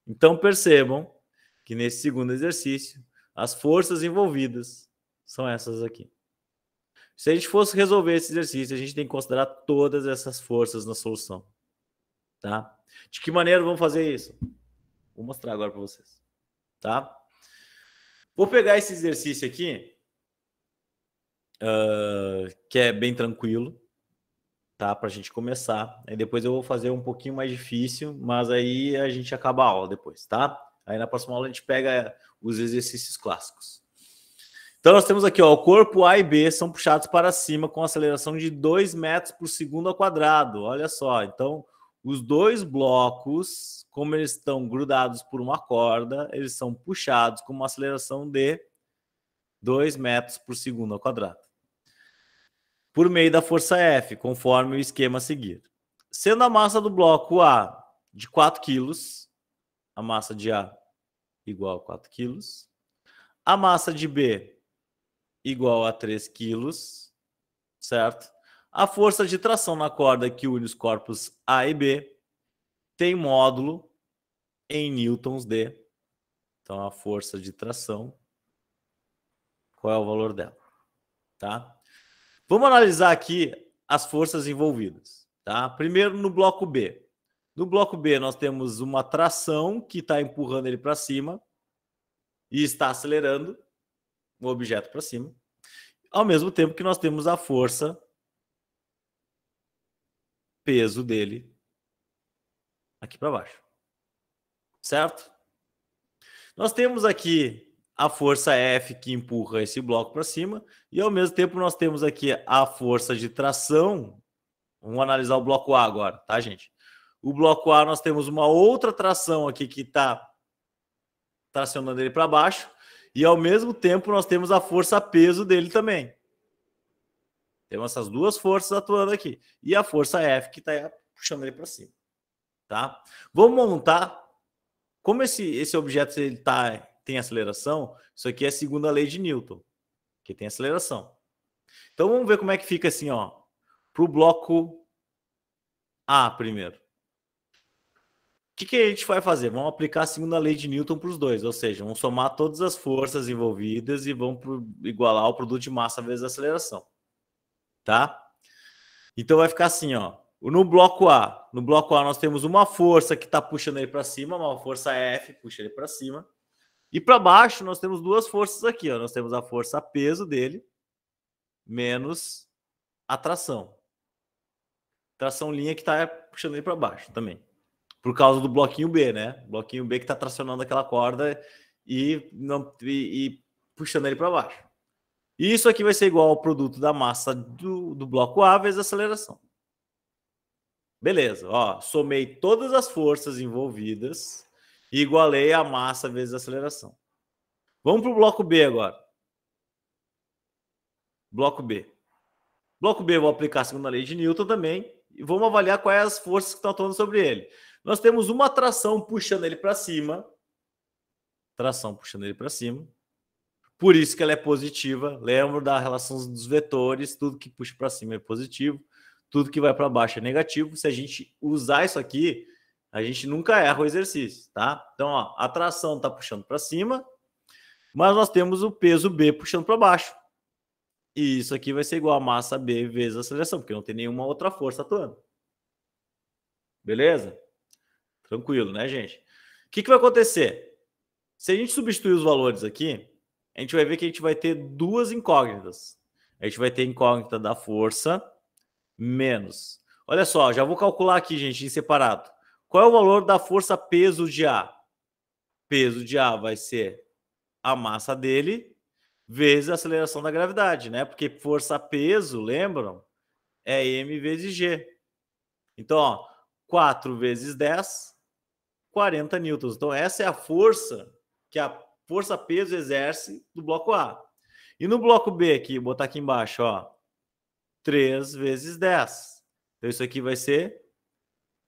Então, percebam que nesse segundo exercício, as forças envolvidas são essas aqui. Se a gente fosse resolver esse exercício, a gente tem que considerar todas essas forças na solução. Tá? De que maneira vamos fazer isso? Vou mostrar agora para vocês. Tá? Vou pegar esse exercício aqui, que é bem tranquilo, tá? Para a gente começar. Aí depois eu vou fazer um pouquinho mais difícil, mas aí a gente acaba a aula depois, tá? Aí na próxima aula a gente pega os exercícios clássicos. Então nós temos aqui, ó, o corpo A e B são puxados para cima com aceleração de 2 metros por segundo ao quadrado. Olha só, então os dois blocos, como eles estão grudados por uma corda, eles são puxados com uma aceleração de 2 metros por segundo ao quadrado, por meio da força F, conforme o esquema a seguir. Sendo a massa do bloco A de 4 kg, a massa de A igual a 4 kg, a massa de B igual a 3 kg, certo? A força de tração na corda que une os corpos A e B tem módulo em newtons de... Então, a força de tração, qual é o valor dela? Tá? Vamos analisar aqui as forças envolvidas. Tá? Primeiro, no bloco B. No bloco B, nós temos uma tração que está empurrando ele para cima e está acelerando o objeto para cima. Ao mesmo tempo que nós temos a força, peso dele aqui para baixo. Certo? Nós temos aqui a força F que empurra esse bloco para cima e, ao mesmo tempo, nós temos aqui a força de tração. Vamos analisar o bloco A agora, tá, gente? O bloco A, nós temos uma outra tração aqui que está tracionando ele para baixo e, ao mesmo tempo, nós temos a força-peso dele também. Temos essas duas forças atuando aqui. E a força F que está puxando ele para cima. Tá? Vamos montar... Como esse objeto ele tem aceleração, isso aqui é a segunda lei de Newton, que tem aceleração. Então, vamos ver como é que fica assim, ó, para o bloco A primeiro. O que a gente vai fazer? Vamos aplicar a segunda lei de Newton para os dois, ou seja, vamos somar todas as forças envolvidas e vamos igualar o produto de massa vezes a aceleração. Tá? Então, vai ficar assim, ó. No bloco A nós temos uma força que está puxando ele para cima, uma força F puxa ele para cima. E para baixo nós temos duas forças aqui, ó. Nós temos a força peso dele menos a tração. Tração linha que está puxando ele para baixo também. Por causa do bloquinho B, né? Bloquinho B que está tracionando aquela corda e puxando ele para baixo. E isso aqui vai ser igual ao produto da massa do bloco A vezes a aceleração. Beleza, ó, somei todas as forças envolvidas e igualei a massa vezes a aceleração. Vamos para o bloco B agora. Bloco B. Bloco B, eu vou aplicar a segunda lei de Newton também e vamos avaliar quais as forças que estão atuando sobre ele. Nós temos uma tração puxando ele para cima. Tração puxando ele para cima. Por isso que ela é positiva. Lembro da relação dos vetores, tudo que puxa para cima é positivo. Tudo que vai para baixo é negativo. Se a gente usar isso aqui, a gente nunca erra o exercício, tá? Então, ó, a tração está puxando para cima, mas nós temos o peso B puxando para baixo. E isso aqui vai ser igual a massa B vezes a aceleração, porque não tem nenhuma outra força atuando. Beleza? Tranquilo, né, gente? O que vai acontecer? Se a gente substituir os valores aqui, a gente vai ver que a gente vai ter duas incógnitas. A gente vai ter a incógnita da força menos. Olha só, já vou calcular aqui, gente, em separado. Qual é o valor da força peso de A? Peso de A vai ser a massa dele vezes a aceleração da gravidade, né? Porque força peso, lembram? É M vezes G. Então, ó, 4 vezes 10, 40 newtons. Então, essa é a força que a força peso exerce do bloco A. E no bloco B aqui, vou botar aqui embaixo, ó, 3 vezes 10. Então, isso aqui vai ser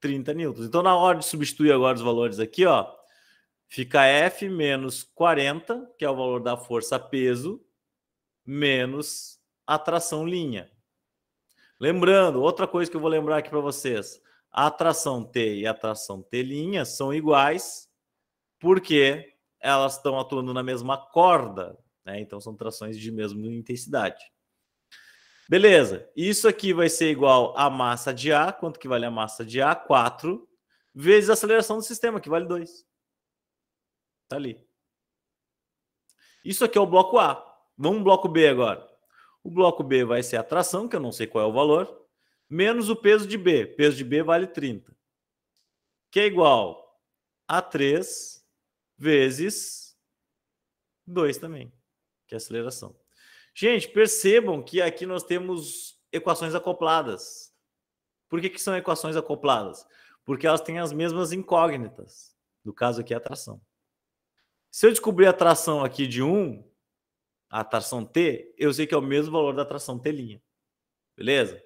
30 newtons. Então, na hora de substituir agora os valores aqui, ó, fica F menos 40, que é o valor da força peso, menos a tração linha. Lembrando, outra coisa que eu vou lembrar aqui para vocês, a atração T e a atração T' são iguais porque elas estão atuando na mesma corda, né? Então são trações de mesma intensidade. Beleza, isso aqui vai ser igual a massa de A, quanto que vale a massa de A? 4, vezes a aceleração do sistema, que vale 2. Tá ali. Isso aqui é o bloco A. Vamos ao bloco B agora. O bloco B vai ser a tração, que eu não sei qual é o valor, menos o peso de B. O peso de B vale 30. Que é igual a 3 vezes 2 também, que é a aceleração. Gente, percebam que aqui nós temos equações acopladas. Por que são equações acopladas? Porque elas têm as mesmas incógnitas. No caso aqui é a tração. Se eu descobrir a tração aqui de 1, a tração T, eu sei que é o mesmo valor da tração T'. Beleza?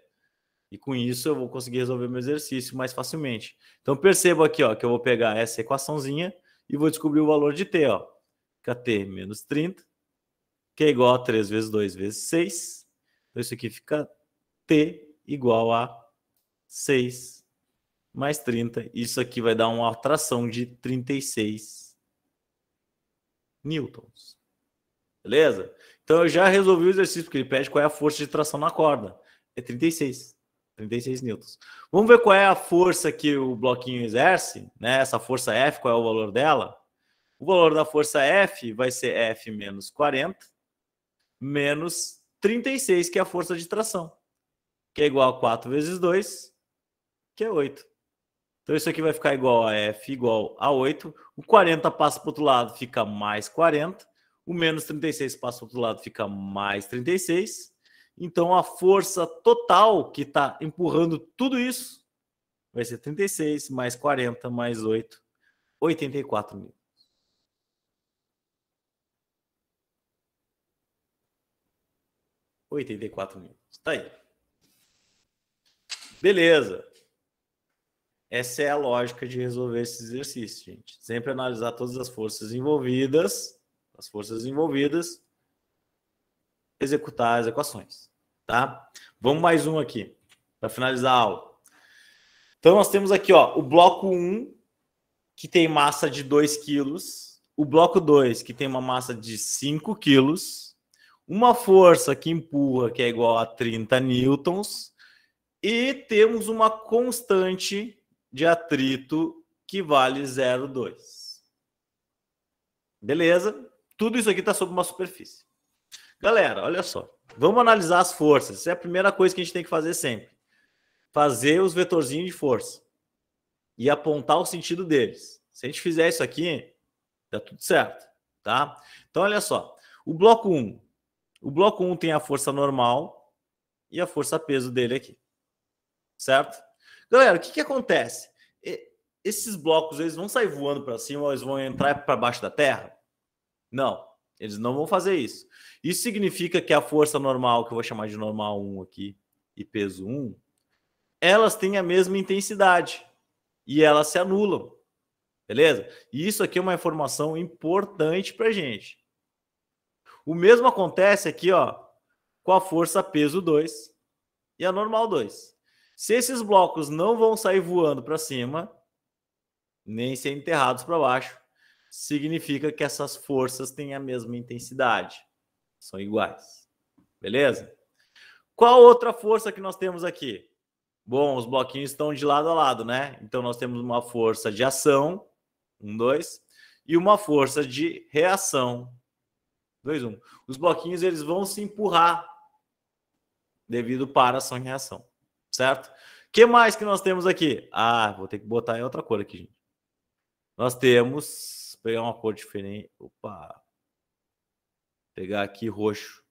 E com isso eu vou conseguir resolver meu exercício mais facilmente. Então perceba aqui, ó, que eu vou pegar essa equaçãozinha e vou descobrir o valor de T, ó. Fica T menos 30, que é igual a 3 vezes 2 vezes 6. Então isso aqui fica T igual a 6 mais 30. Isso aqui vai dar uma tração de 36 newtons. Beleza? Então eu já resolvi o exercício, porque ele pede qual é a força de tração na corda. É 36 newtons. Vamos ver qual é a força que o bloquinho exerce, né? Essa força F, qual é o valor dela? O valor da força F vai ser F menos 40 menos 36, que é a força de tração, que é igual a 4 vezes 2, que é 8. Então isso aqui vai ficar igual a F igual a 8. O 40 passa para o outro lado, fica mais 40. O menos 36 passa para o outro lado, fica mais 36. Então a força total que está empurrando tudo isso vai ser 36 mais 40 mais 8, 84 mil. Tá aí. Beleza. Essa é a lógica de resolver esse exercício, gente. Sempre analisar todas as forças envolvidas, executar as equações, tá? Vamos mais um aqui, para finalizar a aula. Então, nós temos aqui, ó, o bloco 1, que tem massa de 2 quilos, o bloco 2, que tem uma massa de 5 quilos, uma força que empurra, que é igual a 30 newtons, e temos uma constante de atrito que vale 0,2. Beleza? Tudo isso aqui está sobre uma superfície. Galera, olha só. Vamos analisar as forças. Essa é a primeira coisa que a gente tem que fazer sempre. Fazer os vetorzinhos de força. E apontar o sentido deles. Se a gente fizer isso aqui, dá tudo certo. Tá? Então, olha só. O bloco 1. O bloco 1 tem a força normal e a força peso dele aqui. Certo? Galera, o que acontece? Esses blocos, eles vão sair voando para cima ou eles vão entrar para baixo da Terra? Não, eles não vão fazer isso. Isso significa que a força normal, que eu vou chamar de normal 1 aqui, e peso 1, elas têm a mesma intensidade e elas se anulam. Beleza? E isso aqui é uma informação importante para a gente. O mesmo acontece aqui, ó, com a força peso 2 e a normal 2. Se esses blocos não vão sair voando para cima, nem ser enterrados para baixo, significa que essas forças têm a mesma intensidade. São iguais. Beleza? Qual outra força que nós temos aqui? Bom, os bloquinhos estão de lado a lado, né? Então nós temos uma força de ação, 1, 2, e uma força de reação, 2, 1. Os bloquinhos, eles vão se empurrar devido para ação e reação. Certo? O que mais que nós temos aqui? Ah, vou ter que botar em outra cor aqui, gente. Nós temos... Vou pegar uma cor diferente. Opa! Pegar aqui roxo.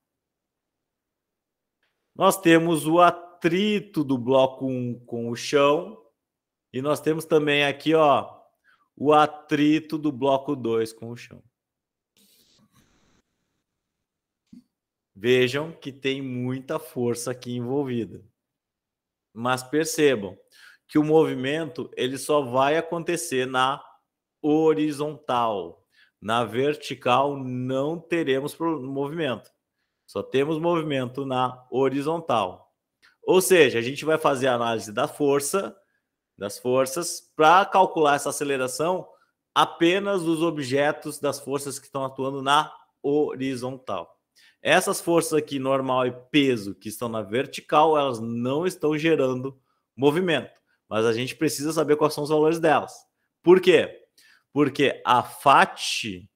Nós temos o atrito do bloco 1 com o chão. E nós temos também aqui, ó, o atrito do bloco 2 com o chão. Vejam que tem muita força aqui envolvida. Mas percebam que o movimento, ele só vai acontecer na horizontal. Na vertical não teremos movimento. Só temos movimento na horizontal. Ou seja, a gente vai fazer a análise da força das forças para calcular essa aceleração apenas dos objetos das forças que estão atuando na horizontal. Essas forças aqui, normal e peso, que estão na vertical, elas não estão gerando movimento, mas a gente precisa saber quais são os valores delas. Por quê? Porque a FAT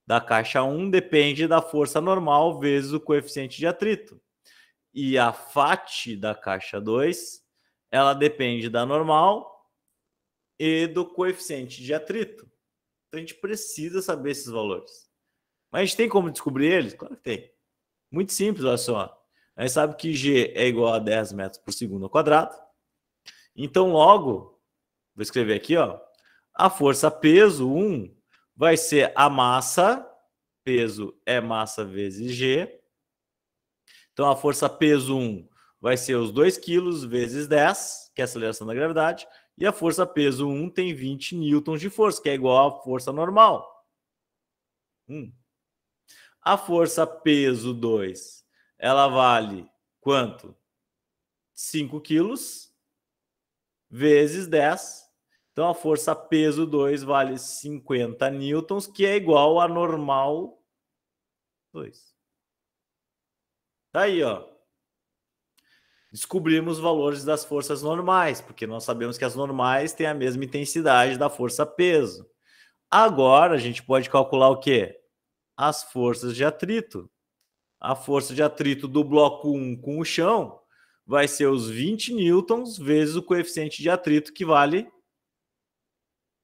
da caixa 1 depende da força normal vezes o coeficiente de atrito. E a FAT da caixa 2, ela depende da normal e do coeficiente de atrito. Então a gente precisa saber esses valores. Mas a gente tem como descobrir eles? Claro que tem. Muito simples, olha só. A gente sabe que G é igual a 10 metros por segundo ao quadrado. Então, logo, vou escrever aqui, ó, a força peso 1 vai ser a massa, peso é massa vezes G. Então, a força peso 1 vai ser os 2 quilos vezes 10, que é a aceleração da gravidade, e a força peso 1 tem 20 newtons de força, que é igual à força normal. A força peso 2, ela vale quanto? 5 quilos vezes 10. Então, a força peso 2 vale 50 newtons, que é igual a normal 2. Tá aí, ó. Descobrimos os valores das forças normais, porque nós sabemos que as normais têm a mesma intensidade da força peso. Agora, a gente pode calcular o quê? As forças de atrito. A força de atrito do bloco 1 com o chão vai ser os 20 newtons vezes o coeficiente de atrito, que vale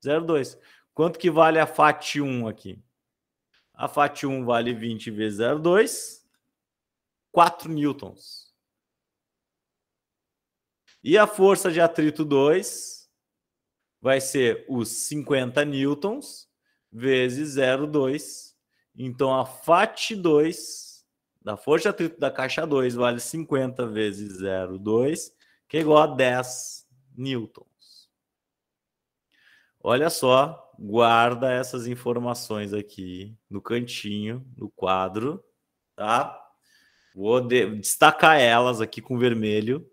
0,2. Quanto que vale a FAT 1 aqui? A FAT 1 vale 20 vezes 0,2, 4 newtons. E a força de atrito 2 vai ser os 50 newtons vezes 0,2. Então, a FAT 2 da força de atrito da caixa 2 vale 50 vezes 0,2, que é igual a 10 newtons. Olha só, guarda essas informações aqui no cantinho, no quadro, tá? Vou destacar elas aqui com vermelho.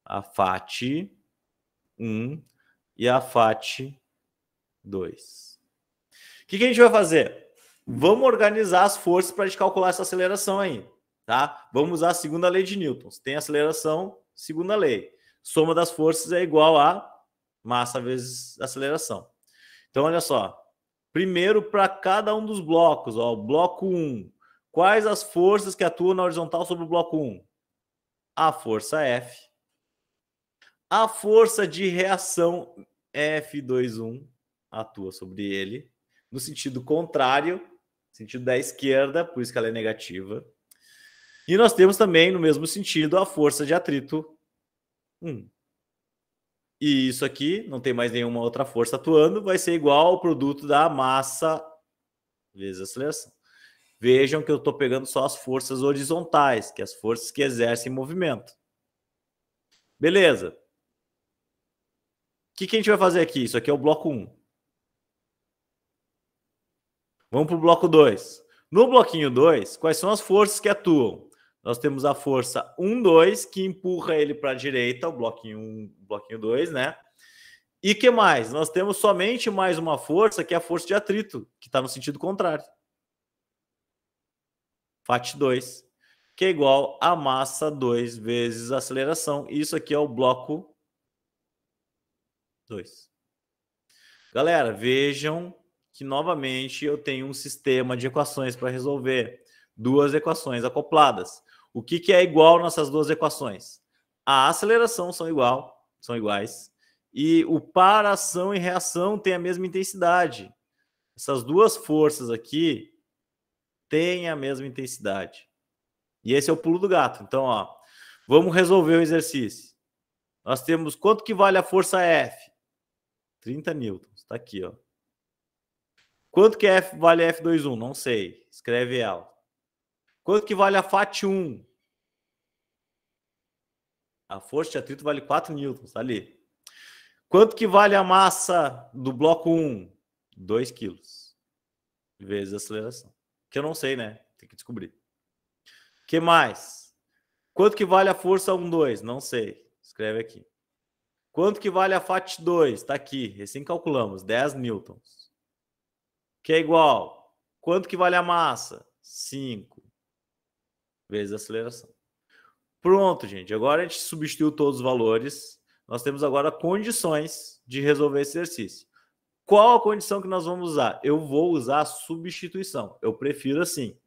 A FAT 1 e a FAT 2. O que a gente vai fazer? Vamos organizar as forças para a gente calcular essa aceleração aí, tá? Vamos usar a segunda lei de Newton. Tem aceleração, segunda lei. Soma das forças é igual a massa vezes aceleração. Então, olha só. Primeiro, para cada um dos blocos, ó, bloco 1. Quais as forças que atuam na horizontal sobre o bloco 1? A força F. A força de reação F21 atua sobre ele no sentido contrário, sentido da esquerda, por isso que ela é negativa. E nós temos também, no mesmo sentido, a força de atrito 1. E isso aqui, não tem mais nenhuma outra força atuando, vai ser igual ao produto da massa vezes a aceleração. Vejam que eu estou pegando só as forças horizontais, que é as forças que exercem movimento. Beleza. O que a gente vai fazer aqui? Isso aqui é o bloco 1. Vamos para o bloco 2. No bloquinho 2, quais são as forças que atuam? Nós temos a força 1, 2, que empurra ele para a direita, o bloquinho 1, bloquinho 2, né? E o que mais? Nós temos somente mais uma força, que é a força de atrito, que está no sentido contrário. FAT 2, que é igual a massa 2 vezes a aceleração. Isso aqui é o bloco 2. Galera, vejam que, novamente, eu tenho um sistema de equações para resolver. Duas equações acopladas. O que é igual nessas duas equações? A aceleração são iguais. E o par ação e reação têm a mesma intensidade. Essas duas forças aqui têm a mesma intensidade. E esse é o pulo do gato. Então, ó, vamos resolver o exercício. Nós temos quanto que vale a força F? 30 newtons. Está aqui, ó. Quanto que vale a F21? Não sei. Escreve ela. Quanto que vale a FAT 1? A força de atrito vale 4 newtons, tá ali. Quanto que vale a massa do bloco 1? 2 quilos. Vezes a aceleração. Que eu não sei, né? Tem que descobrir. O que mais? Quanto que vale a força 1, 2? Não sei. Escreve aqui. Quanto que vale a FAT2? Está aqui, recém calculamos, 10 newtons. Que é igual. Quanto que vale a massa? 5 vezes a aceleração. Pronto, gente. Agora a gente substituiu todos os valores. Nós temos agora condições de resolver esse exercício. Qual a condição que nós vamos usar? Eu vou usar a substituição. Eu prefiro assim.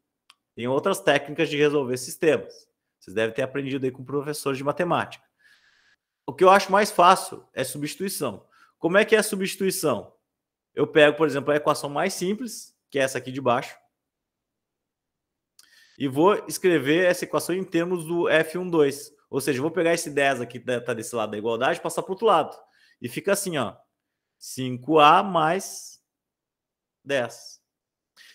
Tem outras técnicas de resolver sistemas. Vocês devem ter aprendido aí com professores de matemática. O que eu acho mais fácil é substituição. Como é que é a substituição? Eu pego, por exemplo, a equação mais simples, que é essa aqui de baixo, e vou escrever essa equação em termos do F12. Ou seja, eu vou pegar esse 10 aqui que está desse lado da igualdade e passar para o outro lado. E fica assim, ó. 5A mais 10.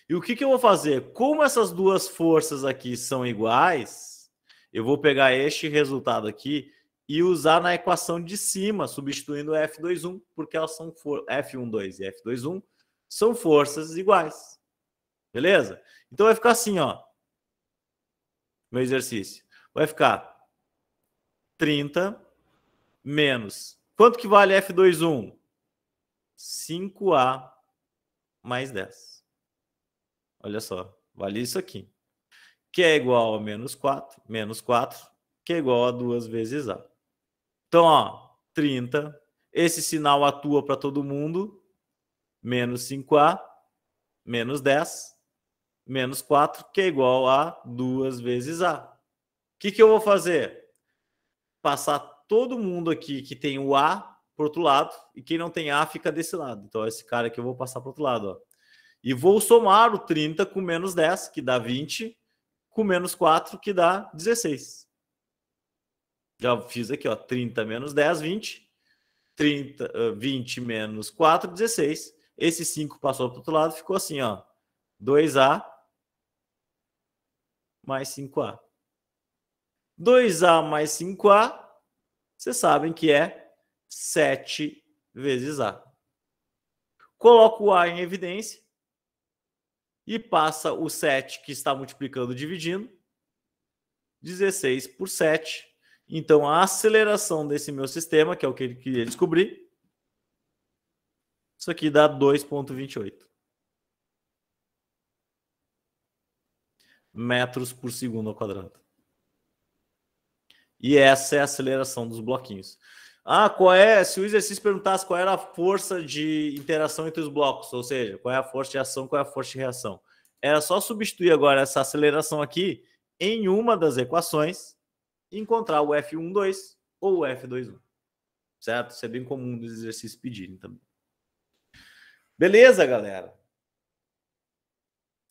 E o que eu vou fazer? Como essas duas forças aqui são iguais, eu vou pegar este resultado aqui e usar na equação de cima, substituindo F21, porque elas são F12 e F21 são forças iguais. Beleza? Então vai ficar assim, ó. Meu exercício. Vai ficar 30 menos... Quanto que vale F21? 5A mais 10. Olha só, vale isso aqui. Que é igual a menos 4, que é igual a 2 vezes A. Então, ó, 30. Esse sinal atua para todo mundo. Menos 5A, menos 10, menos 4, que é igual a 2 vezes A. O que eu vou fazer? Passar todo mundo aqui que tem o A para o outro lado, e quem não tem A fica desse lado. Então, esse cara aqui eu vou passar para o outro lado, ó. E vou somar o 30 com menos 10, que dá 20, com menos 4, que dá 16. Já fiz aqui, ó, 30 menos 10, 20. 20 menos 4, 16. Esse 5 passou para o outro lado, ficou assim, ó. 2A mais 5A. 2A mais 5A, vocês sabem que é 7 vezes A. Coloco o A em evidência e passa o 7 que está multiplicando dividindo. 16 por 7. Então, a aceleração desse meu sistema, que é o que ele queria descobrir, isso aqui dá 2,28 metros por segundo ao quadrado. E essa é a aceleração dos bloquinhos. Ah, qual é? Se o exercício perguntasse qual era a força de interação entre os blocos, ou seja, qual é a força de ação, qual é a força de reação, era só substituir agora essa aceleração aqui em uma das equações e encontrar o F12 ou o F21. Certo? Isso é bem comum dos exercícios pedirem também. Beleza, galera?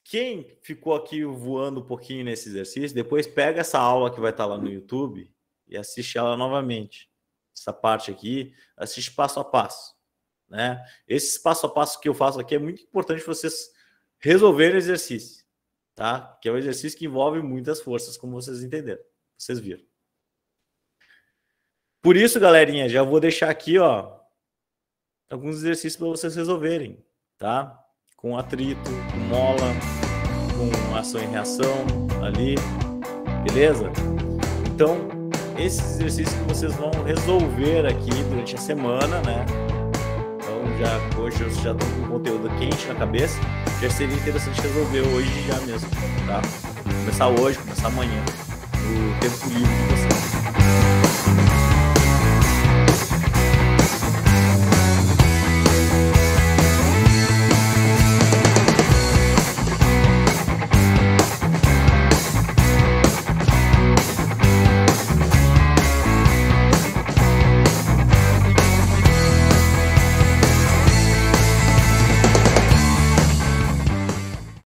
Quem ficou aqui voando um pouquinho nesse exercício, depois pega essa aula que vai estar lá no YouTube e assiste ela novamente. Essa parte aqui, assiste passo a passo, né? Esse passo a passo que eu faço aqui é muito importante vocês resolverem o exercício, tá? Que é um exercício que envolve muitas forças, como vocês entenderam, vocês viram. Por isso, galerinha, já vou deixar aqui, ó, alguns exercícios para vocês resolverem, tá? Com atrito, com mola, com ação e reação ali, beleza? Então, esses exercícios que vocês vão resolver aqui durante a semana, né? Então, hoje vocês já estão com o conteúdo quente na cabeça, já seria interessante resolver hoje já mesmo, tá? Começar hoje, começar amanhã, no tempo livre.